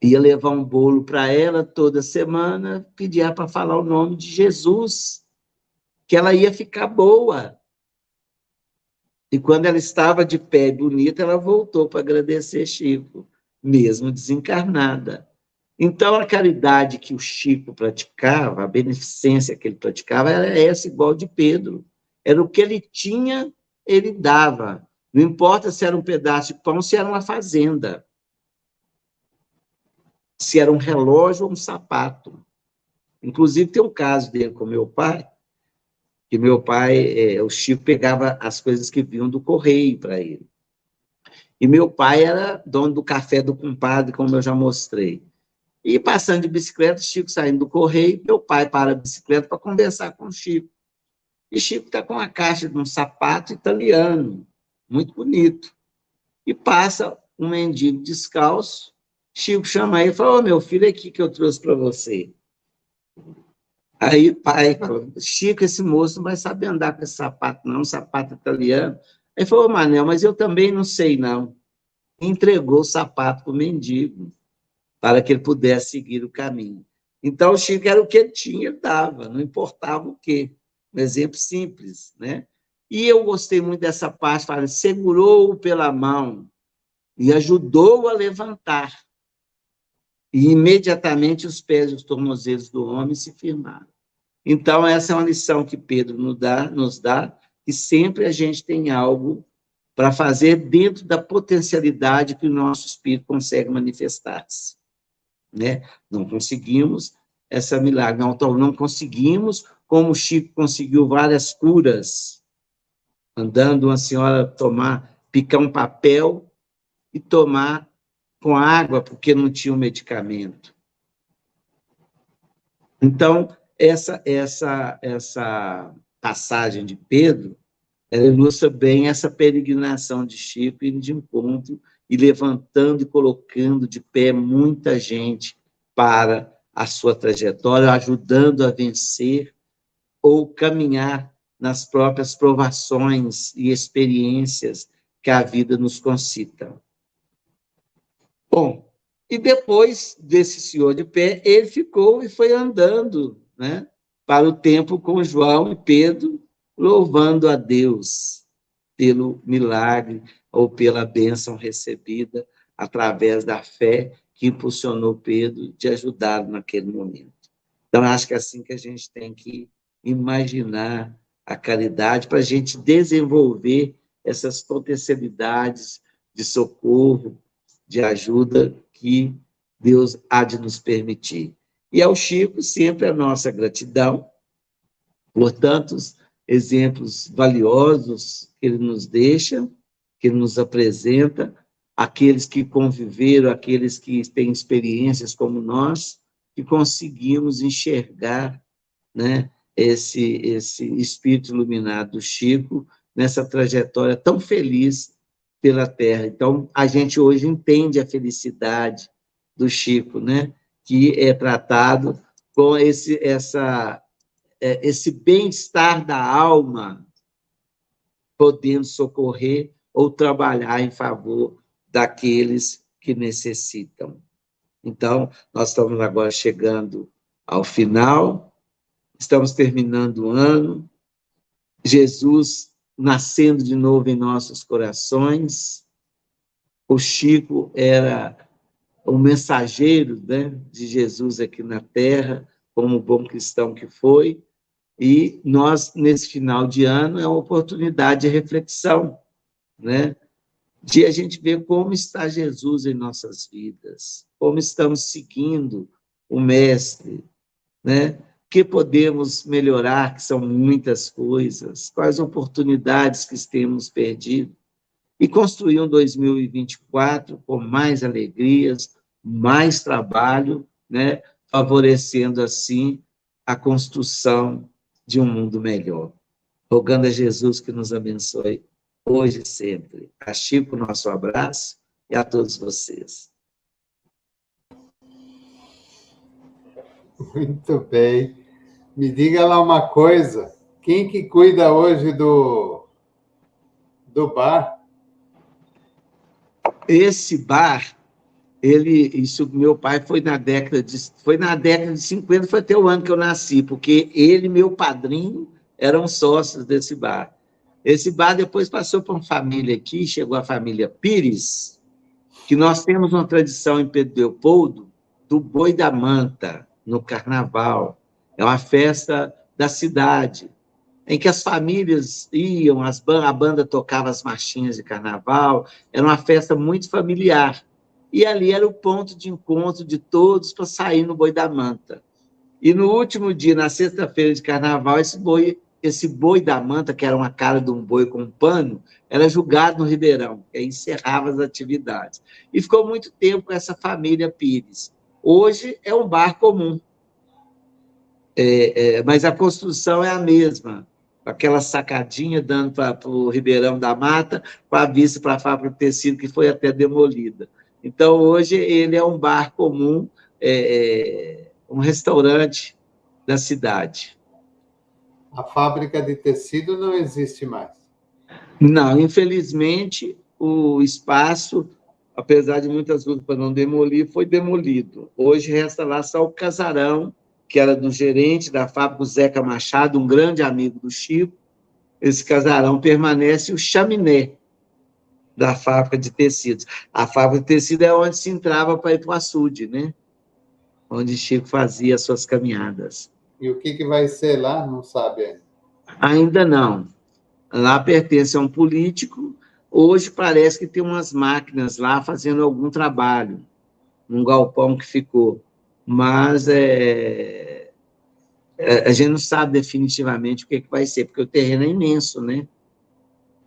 Ia levar um bolo para ela toda semana, pedia para falar o nome de Jesus, que ela ia ficar boa. E quando ela estava de pé, bonita, ela voltou para agradecer Chico, mesmo desencarnada. Então, a caridade que o Chico praticava, a beneficência que ele praticava, era essa, igual de Pedro. Era o que ele tinha, ele dava. Não importa se era um pedaço de pão, se era uma fazenda. Se era um relógio ou um sapato. Inclusive, tem um caso dele com meu pai, que meu pai, o Chico pegava as coisas que vinham do correio para ele. E meu pai era dono do café do compadre, como eu já mostrei. E passando de bicicleta, Chico saindo do correio, meu pai para a bicicleta para conversar com o Chico. E Chico está com a caixa de um sapato italiano, muito bonito. E passa um mendigo descalço, Chico chama ele e fala, meu filho, aqui que eu trouxe para você. Aí pai falou, Chico, esse moço não vai saber andar com esse sapato, não, um sapato italiano. Aí falou, Manel, mas eu também não sei, não. Entregou o sapato para o mendigo, para que ele pudesse seguir o caminho. Então, o Chico era o que ele tinha, ele dava, não importava o quê. Um exemplo simples, né? E eu gostei muito dessa parte, fala, segurou-o pela mão e ajudou-o a levantar. E, imediatamente, os pés e os tornozelos do homem se firmaram. Então, essa é uma lição que Pedro nos dá, que sempre a gente tem algo para fazer dentro da potencialidade que o nosso espírito consegue manifestar-se. Né? Não conseguimos essa milagre, não conseguimos, como o Chico conseguiu várias curas, mandando uma senhora picar um papel e tomar com água, porque não tinha o medicamento. Então, essa passagem de Pedro, ela ilustra bem essa peregrinação de Chico, indo de encontro e levantando e colocando de pé muita gente para a sua trajetória, ajudando a vencer ou caminhar nas próprias provações e experiências que a vida nos concita. Bom, e depois desse senhor de pé, ele ficou e foi andando, né, para o templo com João e Pedro, louvando a Deus pelo milagre ou pela bênção recebida através da fé que impulsionou Pedro de ajudá-lo naquele momento. Então, acho que é assim que a gente tem que imaginar a caridade para a gente desenvolver essas potencialidades de socorro, de ajuda que Deus há de nos permitir. E ao Chico, sempre a nossa gratidão por tantos exemplos valiosos que ele nos deixa, que ele nos apresenta, aqueles que conviveram, aqueles que têm experiências como nós, que conseguimos enxergar, né, esse espírito iluminado do Chico nessa trajetória tão feliz pela Terra. Então, a gente hoje entende a felicidade do Chico, né, que é tratado com esse bem-estar da alma, podendo socorrer ou trabalhar em favor daqueles que necessitam. Então, nós estamos agora chegando ao final, estamos terminando o ano, Jesus nascendo de novo em nossos corações, o Chico era o mensageiro, né, de Jesus aqui na Terra, como bom cristão que foi, e nós, nesse final de ano, é uma oportunidade de reflexão, né, de a gente ver como está Jesus em nossas vidas, como estamos seguindo o Mestre, né, que podemos melhorar, que são muitas coisas, quais oportunidades que temos perdido, e construir um 2024 com mais alegrias, mais trabalho, né, favorecendo, assim, a construção de um mundo melhor. Rogando a Jesus que nos abençoe hoje e sempre. A Chico, nosso abraço, e a todos vocês. Muito bem. Me diga lá uma coisa, quem que cuida hoje do bar? Esse bar, isso meu pai foi na década de 50, foi até o ano que eu nasci, porque ele e meu padrinho eram sócios desse bar. Esse bar depois passou para uma família aqui, chegou a família Pires, que nós temos uma tradição em Pedro Leopoldo do Boi da Manta, no Carnaval. É uma festa da cidade, em que as famílias iam, a banda tocava as marchinhas de carnaval, era uma festa muito familiar. E ali era o ponto de encontro de todos para sair no Boi da Manta. E no último dia, na sexta-feira de carnaval, esse boi da manta, que era uma cara de um boi com um pano, era julgado no Ribeirão, que aí encerrava as atividades. E ficou muito tempo com essa família Pires. Hoje é um bar comum, mas a construção é a mesma, aquela sacadinha dando para o Ribeirão da Mata, com a vista para a fábrica de tecido, que foi até demolida. Então, hoje, ele é um bar comum, um restaurante da cidade. A fábrica de tecido não existe mais. Não, infelizmente, o espaço, apesar de muitas lutas para não demolir, foi demolido. Hoje resta lá só o casarão, que era do gerente da fábrica, o Zeca Machado, um grande amigo do Chico. Esse casarão permanece o chaminé da fábrica de tecidos. A fábrica de tecido é onde se entrava para ir para o açude, né? Onde Chico fazia as suas caminhadas. E o que vai ser lá, não sabe ainda. Ainda não. Lá pertence a um político. Hoje parece que tem umas máquinas lá fazendo algum trabalho, num galpão que ficou. Mas a gente não sabe definitivamente o que vai ser, porque o terreno é imenso, né?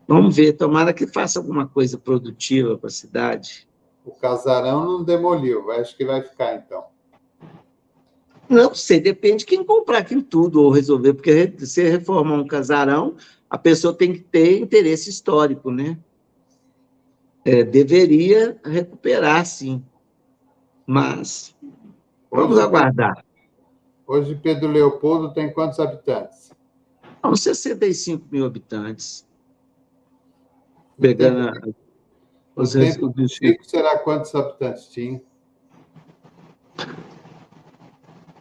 Vamos ver, tomara que faça alguma coisa produtiva para a cidade. O casarão não demoliu, acho que vai ficar, então. Não sei, depende de quem comprar aquilo tudo ou resolver, porque se reformar um casarão, a pessoa tem que ter interesse histórico, né? Deveria recuperar, sim, mas vamos aguardar. Hoje, Pedro Leopoldo tem quantos habitantes? Uns 65 mil habitantes. Pegando os tempos do Chico, será quantos habitantes tinha?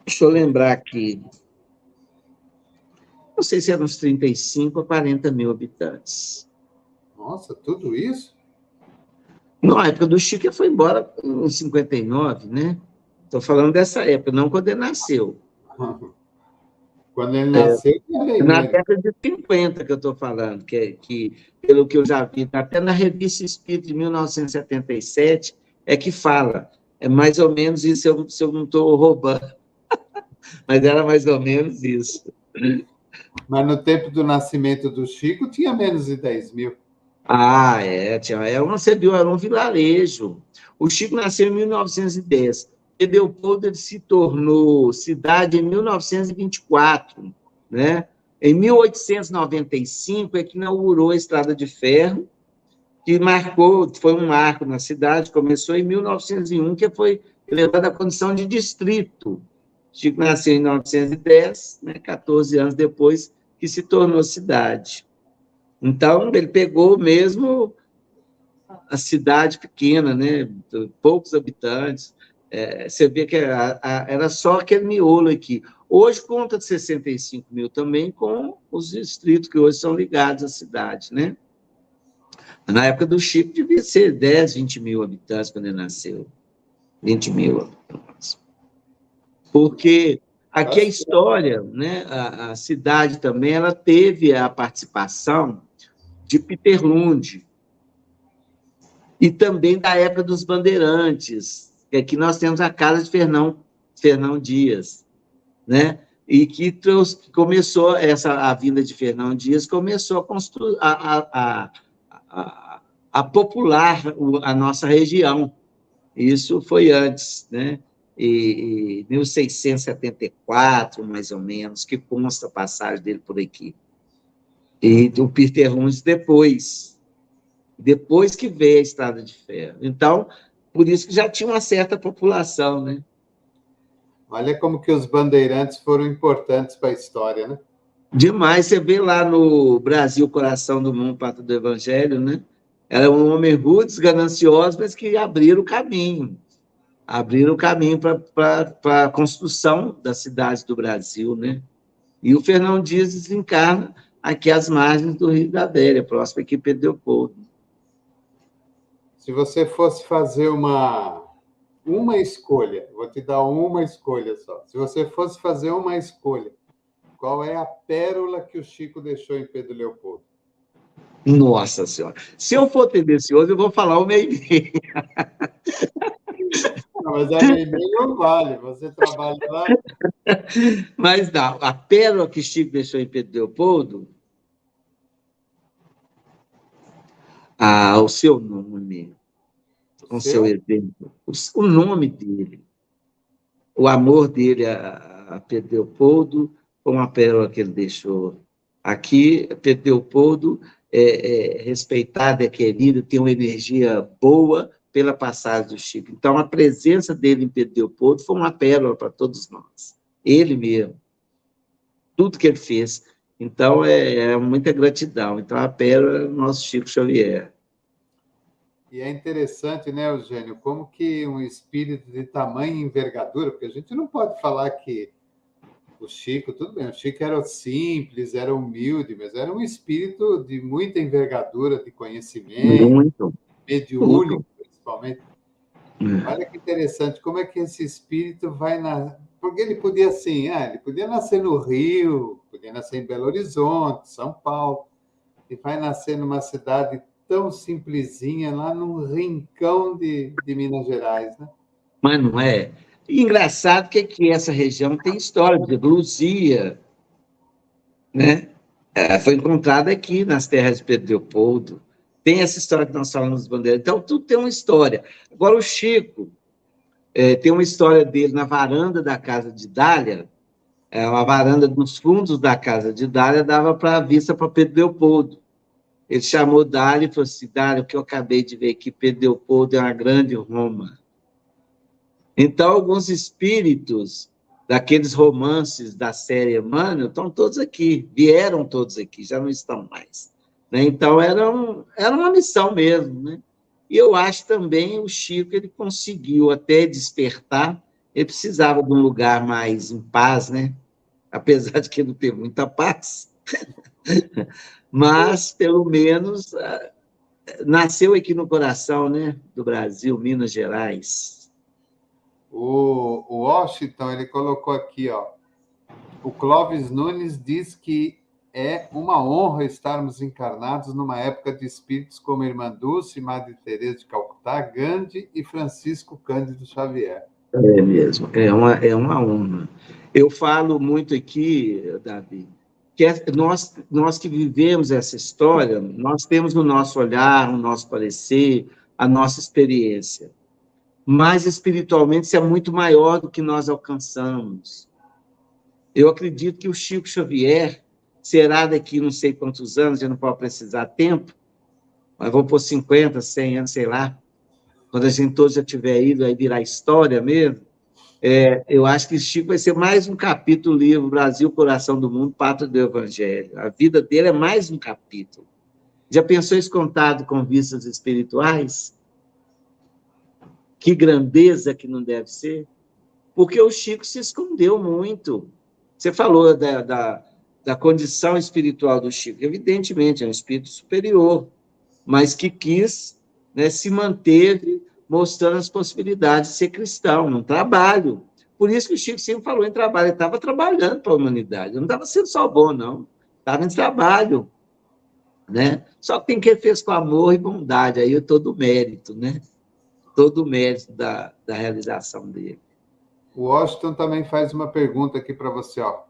Deixa eu lembrar aqui. Não sei se eram uns 35 a 40 mil habitantes. Nossa, tudo isso? Na época do Chico, ele foi embora em 59, né? Estou falando dessa época, não quando ele nasceu. Quando ele nasceu, na década de 50 que eu estou falando, que, pelo que eu já vi, até na Revista Espírita de 1977, é que fala. É mais ou menos isso, se eu não estou roubando. Mas era mais ou menos isso. Mas no tempo do nascimento do Chico, tinha menos de 10 mil. Você viu, era um vilarejo. O Chico nasceu em 1910. Leopoldo se tornou cidade em 1924, né? Em 1895 é que inaugurou a Estrada de Ferro, que foi um marco na cidade, começou em 1901, que foi elevada à condição de distrito. Chico nasceu em 1910, né, 14 anos depois que se tornou cidade. Então, ele pegou mesmo a cidade pequena, né, poucos habitantes. Você vê que era só aquele miolo aqui. Hoje conta de 65 mil também, com os distritos que hoje são ligados à cidade, né? Na época do Chico, devia ser 10, 20 mil habitantes quando ele nasceu. 20 mil habitantes. Porque aqui a história, né, a cidade também, ela teve a participação de Peter Lund, e também da época dos bandeirantes, que aqui nós temos a casa de Fernão Dias, né? E que começou a vinda de Fernão Dias, começou a construir, a popular a nossa região. Isso foi antes, né? E 1674, mais ou menos, que consta a passagem dele por aqui. E do Peter Lund depois que veio a Estrada de Ferro. Então, por isso que já tinha uma certa população, né? Olha como que os bandeirantes foram importantes para a história, né? Demais. Você vê lá no Brasil, Coração do Mundo, Pátria do Evangelho, né? Era um homem rudes, gananciosos, mas que abriram o caminho. Abriram o caminho para a construção da cidade do Brasil, né? E o Fernão Dias desencarna aqui às margens do Rio da Velha, próximo aqui, Pedro Leopoldo. Se você fosse fazer uma escolha, vou te dar uma escolha só. Se você fosse fazer uma escolha, qual é a pérola que o Chico deixou em Pedro Leopoldo? Nossa Senhora. Se eu for tendencioso, eu vou falar o meio-meio. Mas a meio-meio não vale, você trabalha lá. Mas não, a pérola que Chico deixou em Pedro Leopoldo, o seu nome, com seu exemplo, o nome dele. o amor dele a Pedro Leopoldo foi uma pérola que ele deixou aqui. Pedro Leopoldo é respeitado, é querido, tem uma energia boa pela passagem do Chico. Então, a presença dele em Pedro Leopoldo foi uma pérola para todos nós. Ele mesmo. Tudo que ele fez. Então, é muita gratidão. Então, a pérola é o nosso Chico Xavier. E é interessante, né, Eugênio, como que um espírito de tamanha envergadura, porque a gente não pode falar que o Chico, tudo bem, o Chico era simples, era humilde, mas era um espírito de muita envergadura, de conhecimento, Muito. mediúnico, principalmente. Olha que interessante, como é que esse espírito vai na... Porque ele podia, assim, ele podia nascer no Rio, podia nascer em Belo Horizonte, São Paulo, e vai nascer numa cidade tão simplesinha, lá num rincão de Minas Gerais, né? Mas não é? E engraçado que essa região tem história, de Luzia, né? Foi encontrada aqui nas terras de Pedro Leopoldo. Tem essa história que nós falamos dos bandeiras. Então, tudo tem uma história. Agora, o Chico tem uma história dele na varanda da casa de Dália, a varanda dos fundos da casa de Dália dava para a vista para Pedro Leopoldo. Ele chamou Dália e falou assim, Dália, o que eu acabei de ver aqui, Pedro Leopoldo é uma grande Roma. Então, alguns espíritos daqueles romances da série Emmanuel estão todos aqui, vieram todos aqui, já não estão mais. Né? Então, era uma missão mesmo. Né? E eu acho também o Chico, ele conseguiu até despertar, ele precisava de um lugar mais em paz, né? Apesar de que ele não ter muita paz, mas, pelo menos, nasceu aqui no coração, né, do Brasil, Minas Gerais. O Washington, ele colocou aqui, ó, o Clóvis Nunes diz que é uma honra estarmos encarnados numa época de espíritos como Irmã Dulce, Madre Teresa de Calcutá, Gandhi e Francisco Cândido Xavier. É mesmo, é uma honra. Eu falo muito aqui, Davi, que nós que vivemos essa história, nós temos no nosso olhar, no nosso parecer, a nossa experiência. Mas espiritualmente isso é muito maior do que nós alcançamos. Eu acredito que o Chico Xavier será daqui não sei quantos anos, já não pode precisar tempo, mas vou por 50, 100 anos, sei lá, quando a gente todos já tiver ido, aí virar história mesmo, eu acho que Chico vai ser mais um capítulo do livro Brasil, Coração do Mundo, Pátria do Evangelho. A vida dele é mais um capítulo. Já pensou isso contado com vistas espirituais? Que grandeza que não deve ser? Porque o Chico se escondeu muito. Você falou da condição espiritual do Chico. Evidentemente, é um espírito superior, mas que quis, né, se manteve mostrando as possibilidades de ser cristão, num trabalho. Por isso que o Chico sempre falou em trabalho. Ele estava trabalhando para a humanidade. Ele não estava sendo só bom, não. Estava em trabalho. Né? Só que tem quem fez com amor e bondade. Aí todo o mérito, né? Todo o mérito da realização dele. O Washington também faz uma pergunta aqui para você, ó.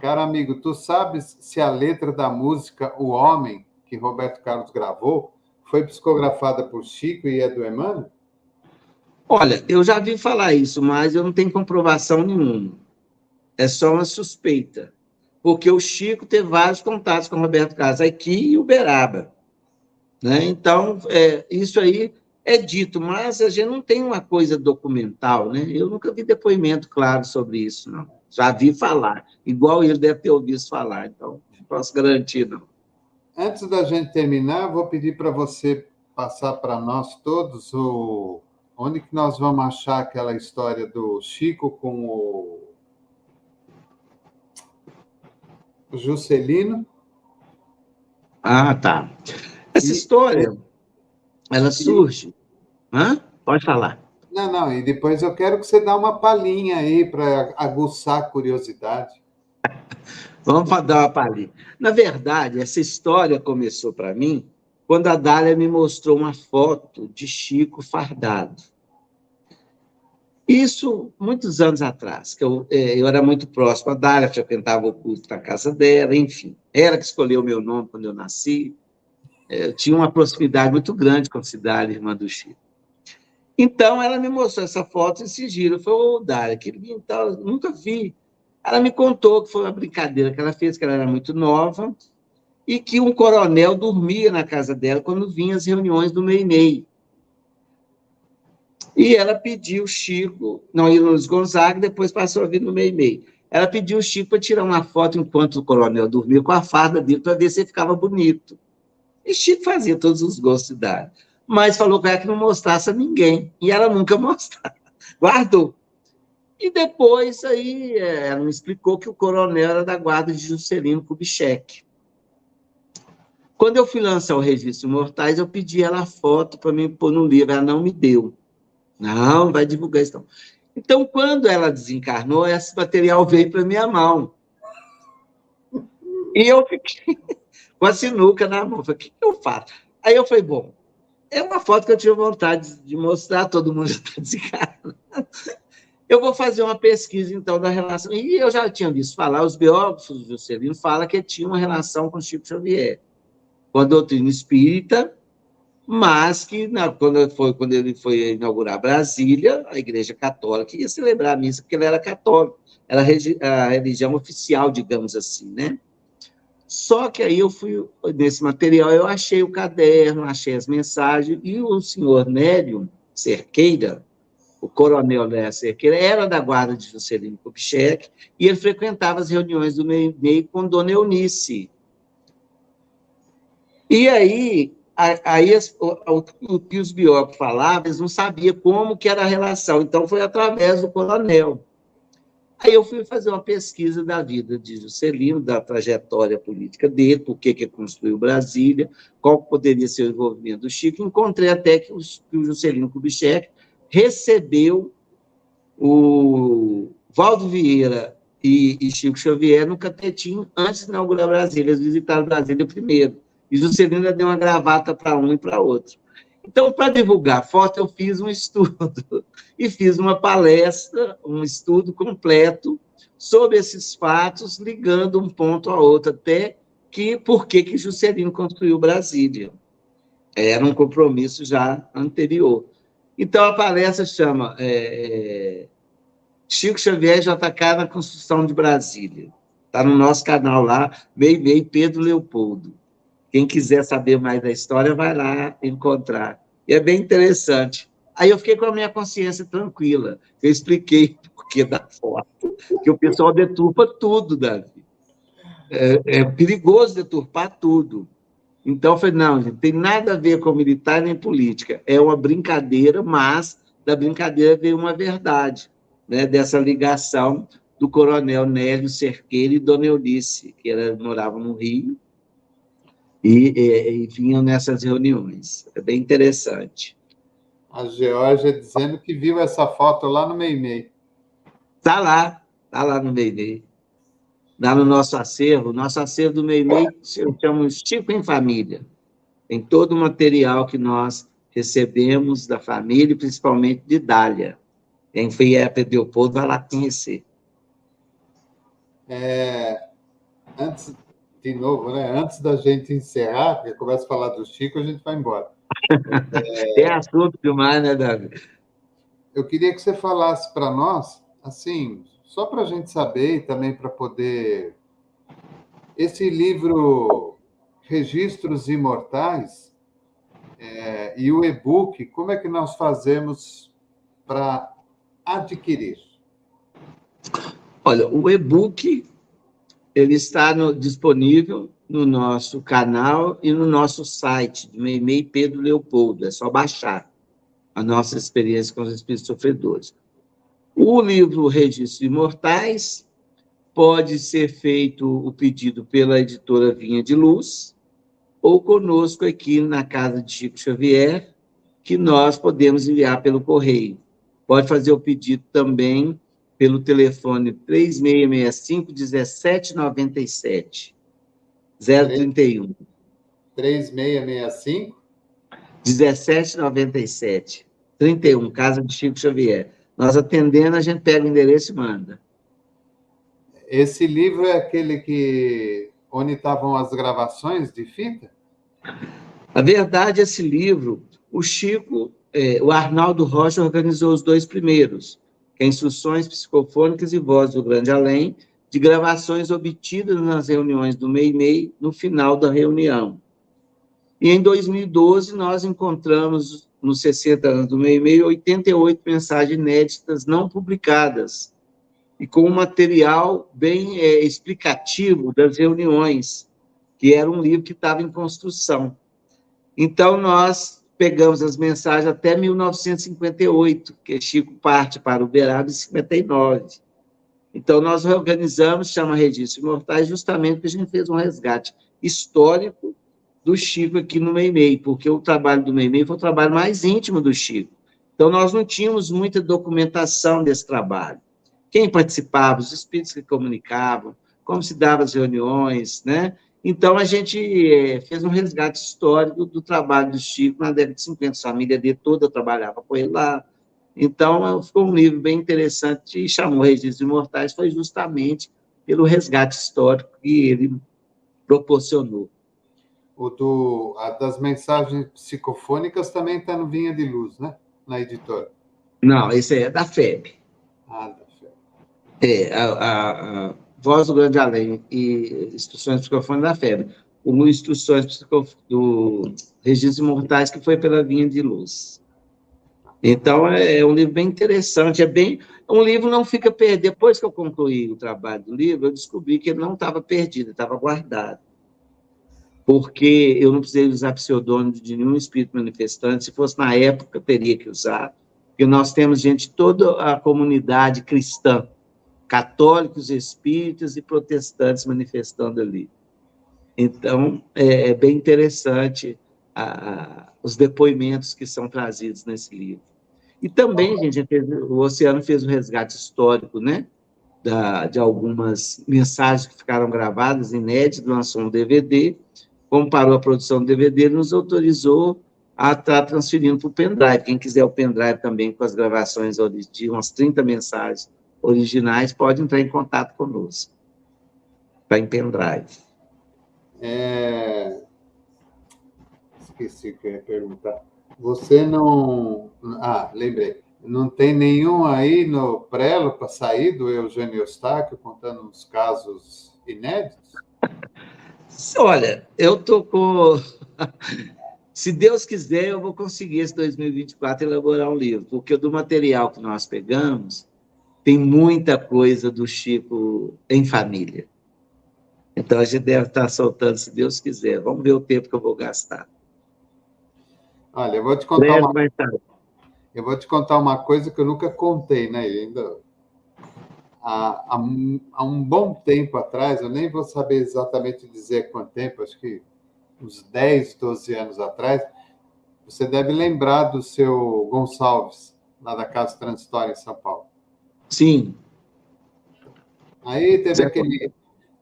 Cara amigo, tu sabes se a letra da música O Homem, que Roberto Carlos gravou, foi psicografada por Chico e é do Emmanuel? Olha, eu já vi falar isso, mas eu não tenho comprovação nenhuma. É só uma suspeita. Porque o Chico teve vários contatos com o Roberto Carlos aqui em Uberaba. Né? Então, isso aí é dito, mas a gente não tem uma coisa documental, né? Eu nunca vi depoimento claro sobre isso, não. Já vi falar, igual ele deve ter ouvido falar, então não posso garantir, não. Antes da gente terminar, vou pedir para você passar para nós todos onde que nós vamos achar aquela história do Chico com o Juscelino. Ah, tá. Essa história, ela surge... Hã? Pode falar. Não, e depois eu quero que você dê uma palhinha aí para aguçar a curiosidade. Vamos dar uma palhinha. Na verdade, essa história começou para mim quando a Dália me mostrou uma foto de Chico fardado. Isso muitos anos atrás, que eu era muito próximo à Dália, frequentava o culto na casa dela, enfim. Ela que escolheu o meu nome quando eu nasci. Eu tinha uma proximidade muito grande com a cidade, irmã do Chico. Então, ela me mostrou essa foto, esse giro. Eu falei, ô, Dália, que lindo, tal, nunca vi. Ela me contou que foi uma brincadeira que ela fez, que ela era muito nova, e que um coronel dormia na casa dela quando vinha as reuniões do MEI-MEI. E ela pediu o Chico, não ia no Luiz Gonzaga, depois passou a vir no MEI-MEI. Ela pediu o Chico para tirar uma foto enquanto o coronel dormia com a farda dele, para ver se ele ficava bonito. E Chico fazia todos os gostos de Dália. Mas falou com ela que não mostrasse a ninguém. E ela nunca mostrava. Guardou. E depois, aí, ela me explicou que o coronel era da guarda de Juscelino Kubitschek. Quando eu fui lançar o Registro Mortais, eu pedi ela a foto para me pôr no livro. Ela não me deu. Não vai divulgar isso, não. Então, quando ela desencarnou, esse material veio para minha mão. E eu fiquei com a sinuca na mão. Falei, o que eu faço? Aí eu falei, bom, é uma foto que eu tive vontade de mostrar, todo mundo já está desencarnado. Eu vou fazer uma pesquisa, então, da relação. E eu já tinha visto falar, os biógrafos do Juscelino falam que tinha uma relação com Chico Xavier, com a doutrina espírita, mas que, quando ele foi inaugurar Brasília, a Igreja Católica ia celebrar a missa, porque ele era católico, era a religião oficial, digamos assim, né? Só que aí eu fui, nesse material, eu achei o caderno, achei as mensagens, e o senhor Nélio Cerqueira, o coronel Nélio Cerqueira, era da guarda de Juscelino Kubitschek, e ele frequentava as reuniões do MEI-MEI com Dona Eunice. E aí o que os biógrafos falavam, eles não sabiam como que era a relação, então foi através do coronel. Aí eu fui fazer uma pesquisa da vida de Juscelino, da trajetória política dele, por que construiu Brasília, qual poderia ser o envolvimento do Chico. Encontrei até que o Juscelino Kubitschek recebeu o Valdo Vieira e Chico Xavier no Catetinho antes de inaugurar Brasília. Eles visitaram Brasília primeiro. E Juscelino deu uma gravata para um e para outro. Então, para divulgar a foto, eu fiz um estudo e fiz uma palestra, um estudo completo sobre esses fatos, ligando um ponto a outro, até que por que Juscelino construiu Brasília. Era um compromisso já anterior. Então, a palestra chama Chico Xavier JK na construção de Brasília. Está no nosso canal lá, MEI-MEI Pedro Leopoldo. Quem quiser saber mais da história, vai lá encontrar. E é bem interessante. Aí eu fiquei com a minha consciência tranquila. Eu expliquei o porquê da foto, que o pessoal deturpa tudo, Davi. É perigoso deturpar tudo. Então, eu falei, não, gente, tem nada a ver com militar nem política. É uma brincadeira, mas da brincadeira veio uma verdade, né, dessa ligação do coronel Nélio Cerqueira e Dona Eunice, que moravam no Rio, e vinham nessas reuniões. É bem interessante. A Geórgia dizendo que viu essa foto lá no MEI-MEI. Está lá no MEI-MEI. Lá no nosso acervo do MEI-MEI, chamamos Chico em Família. Tem todo o material que nós recebemos da família, principalmente de Dália. Quem foi a Pedro Leopoldo vai lá conhecer. Antes, de novo, né? Antes da gente encerrar, porque começa a falar do Chico, a gente vai embora. Tem assunto demais, né, Davi? Eu queria que você falasse para nós, assim, só para a gente saber e também para poder... Esse livro, Registros Imortais, e o e-book, como é que nós fazemos para adquirir? Olha, o e-book ele está disponível no nosso canal e no nosso site, do MEI-MEI Pedro Leopoldo. É só baixar a nossa experiência com os espíritos sofredores. O livro Registros Imortais pode ser feito o pedido pela editora Vinha de Luz ou conosco aqui na casa de Chico Xavier, que nós podemos enviar pelo correio. Pode fazer o pedido também pelo telefone 3665-1797, 031. 3665? 1797, 31, Casa de Chico Xavier. Nós atendendo, a gente pega o endereço e manda. Esse livro é aquele onde estavam as gravações de fita? A verdade, esse livro, o Chico o Arnaldo Rocha organizou os 2 primeiros, que é Instruções Psicofônicas e Voz do Grande Além, de gravações obtidas nas reuniões do MEI-MEI no final da reunião. E em 2012, nós encontramos, nos 60 anos do MEI-MEI, 88 mensagens inéditas não publicadas, e com um material bem explicativo das reuniões, que era um livro que estava em construção. Então, nós pegamos as mensagens até 1958, que Chico parte para Uberaba em 59. Então, nós reorganizamos, chama Registros Imortais, justamente porque a gente fez um resgate histórico do Chico aqui no MEI-MEI, porque o trabalho do MEI-MEI foi o trabalho mais íntimo do Chico. Então, nós não tínhamos muita documentação desse trabalho. Quem participava, os espíritos que comunicavam, como se davam as reuniões, né? Então, a gente fez um resgate histórico do trabalho do Chico na década de 50, a família dele toda trabalhava com ele lá. Então, ficou um livro bem interessante e chamou Registros Imortais, foi justamente pelo resgate histórico que ele proporcionou. Das mensagens psicofônicas também está no Vinha de Luz, né? Na editora. Não, esse é da FEB. Da FEB. A Voz do Grande Além e Instruções Psicofônicas da FEB. O Instruções do Registros Imortais, que foi pela Vinha de Luz. Então, é um livro bem interessante, um livro não fica perdido. Depois que eu concluí o trabalho do livro, eu descobri que ele não estava perdido, estava guardado. Porque eu não precisei usar pseudônimo de nenhum espírito manifestante, se fosse na época, eu teria que usar, porque nós temos gente de toda a comunidade cristã, católicos, espíritas e protestantes manifestando ali. Então, é bem interessante os depoimentos que são trazidos nesse livro. E também, gente, o Oceano fez um resgate histórico, né? De algumas mensagens que ficaram gravadas, inéditas, lançou um DVD, comparou a produção do DVD, nos autorizou a estar transferindo para o pendrive. Quem quiser o pendrive também com as gravações de umas 30 mensagens originais, pode entrar em contato conosco. Está em pendrive. Esqueci o que eu ia perguntar. Você não... lembrei. Não tem nenhum aí no prelo para sair do Eugênio Eustáquio contando uns casos inéditos? Olha, eu estou com... Se Deus quiser, eu vou conseguir esse 2024 elaborar um livro, porque do material que nós pegamos, tem muita coisa do Chico em família. Então, a gente deve estar soltando, se Deus quiser. Vamos ver o tempo que eu vou gastar. Olha, eu vou te contar uma coisa que eu nunca contei, né? Ainda há um bom tempo atrás, eu nem vou saber exatamente dizer quanto tempo, acho que uns 10, 12 anos atrás, você deve lembrar do seu Gonçalves, lá da Casa Transitória em São Paulo. Sim. Aí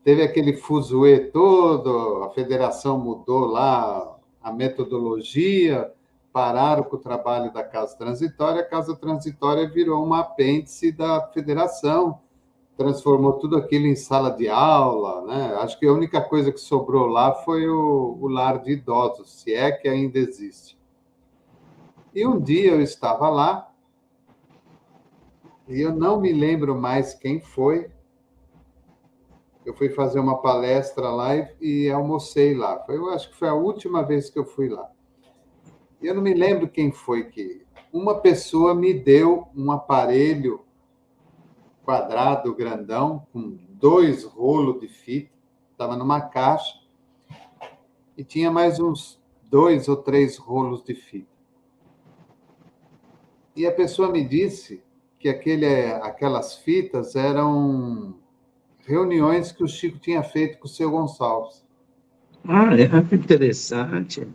teve aquele fuzuê todo, a federação mudou lá a metodologia, pararam com o trabalho da Casa Transitória, a Casa Transitória virou uma apêndice da federação, transformou tudo aquilo em sala de aula, né? Acho que a única coisa que sobrou lá foi o lar de idosos, se é que ainda existe. E um dia eu estava lá, e eu não me lembro mais quem foi. Eu fui fazer uma palestra lá e almocei lá. Eu acho que foi a última vez que eu fui lá. E eu não me lembro quem foi que... Uma pessoa me deu um aparelho quadrado, grandão, com 2 rolos de fita, estava numa caixa, e tinha mais uns 2 ou 3 rolos de fita. E a pessoa me disse que aquelas fitas eram reuniões que o Chico tinha feito com o seu Gonçalves. É interessante.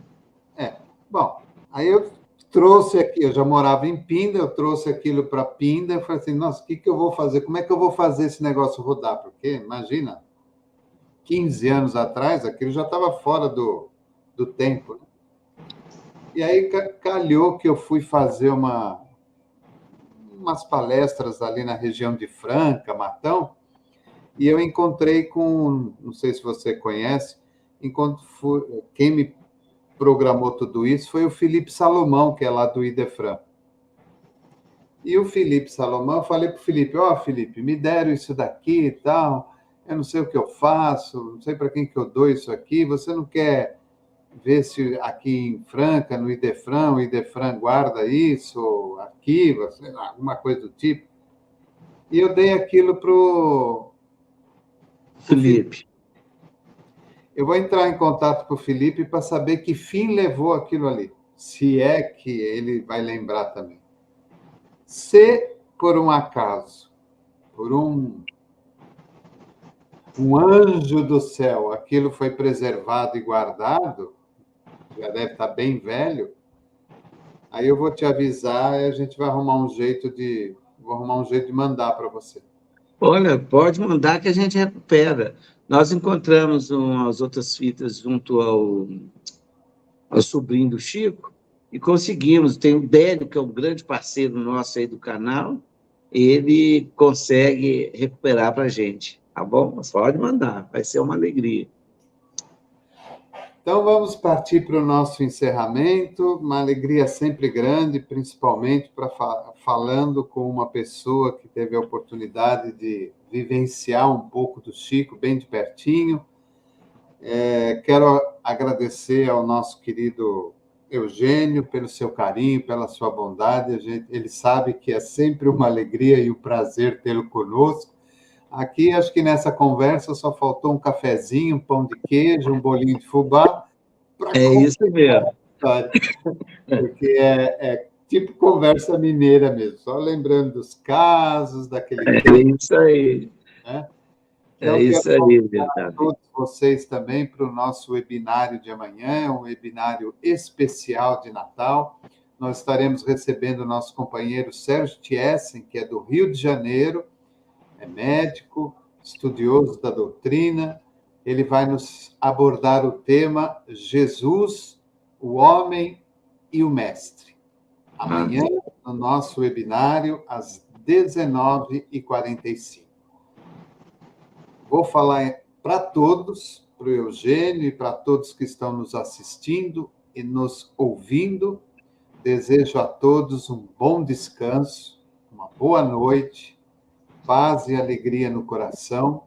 Bom, aí eu trouxe aqui, eu já morava em Pinda, eu trouxe aquilo para Pinda, e falei assim, nossa, o que eu vou fazer? Como é que eu vou fazer esse negócio rodar? Porque, imagina, 15 anos atrás, aquilo já estava fora do tempo. Né? E aí calhou que eu fui fazer umas palestras ali na região de Franca, Matão, e eu encontrei com, não sei se você conhece, quem me programou tudo isso foi o Felipe Salomão, que é lá do Idefran. E o Felipe Salomão, eu falei para o Felipe, Felipe, me deram isso daqui e tal, eu não sei o que eu faço, não sei para quem que eu dou isso aqui, você não quer ver se aqui em Franca, no Idefran, o Idefran guarda isso, arquiva, sei lá, alguma coisa do tipo. E eu dei aquilo para o Felipe. Eu vou entrar em contato com o Felipe para saber que fim levou aquilo ali, se é que ele vai lembrar também. Se, por um acaso, por um anjo do céu, aquilo foi preservado e guardado, já deve estar bem velho, aí eu vou te avisar e a gente vai arrumar um jeito de... Vou arrumar um jeito de mandar para você. Olha, pode mandar que a gente recupera. Nós encontramos umas outras fitas junto ao sobrinho do Chico e conseguimos. Tem o Délio, que é um grande parceiro nosso aí do canal, ele consegue recuperar para a gente, tá bom? Mas pode mandar, vai ser uma alegria. Então, vamos partir para o nosso encerramento. Uma alegria sempre grande, principalmente falando com uma pessoa que teve a oportunidade de vivenciar um pouco do Chico, bem de pertinho. Quero agradecer ao nosso querido Eugênio pelo seu carinho, pela sua bondade. Ele sabe que é sempre uma alegria e um prazer tê-lo conosco. Aqui, acho que nessa conversa só faltou um cafezinho, um pão de queijo, um bolinho de fubá. É isso mesmo. Porque é tipo conversa mineira mesmo, só lembrando dos casos, daquele... É isso aí. Né? É isso aí, verdade. Todos vocês também para o nosso webinário de amanhã, um webinário especial de Natal. Nós estaremos recebendo o nosso companheiro Sérgio Thiessen, que é do Rio de Janeiro, é médico, estudioso da doutrina. Ele vai nos abordar o tema Jesus, o Homem e o Mestre. Amanhã, no nosso webinário, às 19h45. Vou falar para todos, para o Eugênio e para todos que estão nos assistindo e nos ouvindo. Desejo a todos um bom descanso, uma boa noite, paz e alegria no coração,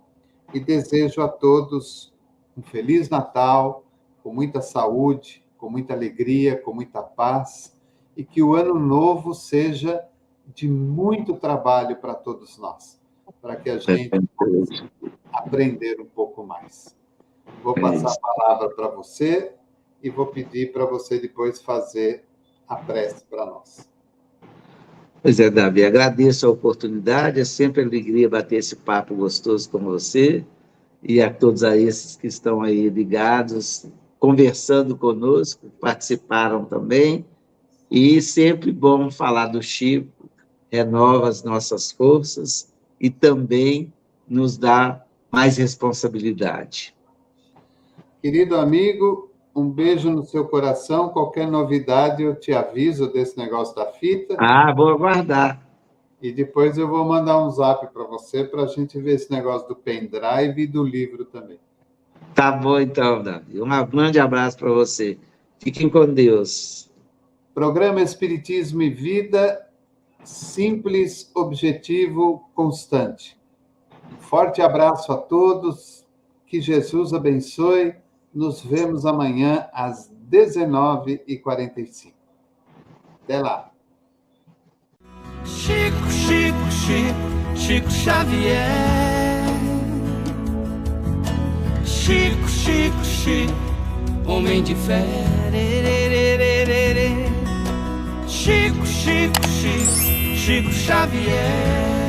e desejo a todos um Feliz Natal, com muita saúde, com muita alegria, com muita paz, e que o ano novo seja de muito trabalho para todos nós, para que a gente possa aprender um pouco mais. Vou passar a palavra para você e vou pedir para você depois fazer a prece para nós. Pois é, Davi, agradeço a oportunidade, é sempre alegria bater esse papo gostoso com você e a todos aí esses que estão aí ligados, conversando conosco, participaram também, e sempre bom falar do Chico, renova as nossas forças e também nos dá mais responsabilidade. Querido amigo, um beijo no seu coração. Qualquer novidade eu te aviso desse negócio da fita. Vou aguardar. E depois eu vou mandar um zap para você para a gente ver esse negócio do pendrive e do livro também. Tá bom então, Davi. Um grande abraço para você. Fiquem com Deus. Programa Espiritismo e Vida, simples, objetivo, constante. Um forte abraço a todos. Que Jesus abençoe. Nos vemos amanhã às 19h45. Até lá. Chico, Chico, Chico, Chico Xavier. Chico, Chico, Chico, homem de fé. Chico, Chico, Chico, Chico Xavier.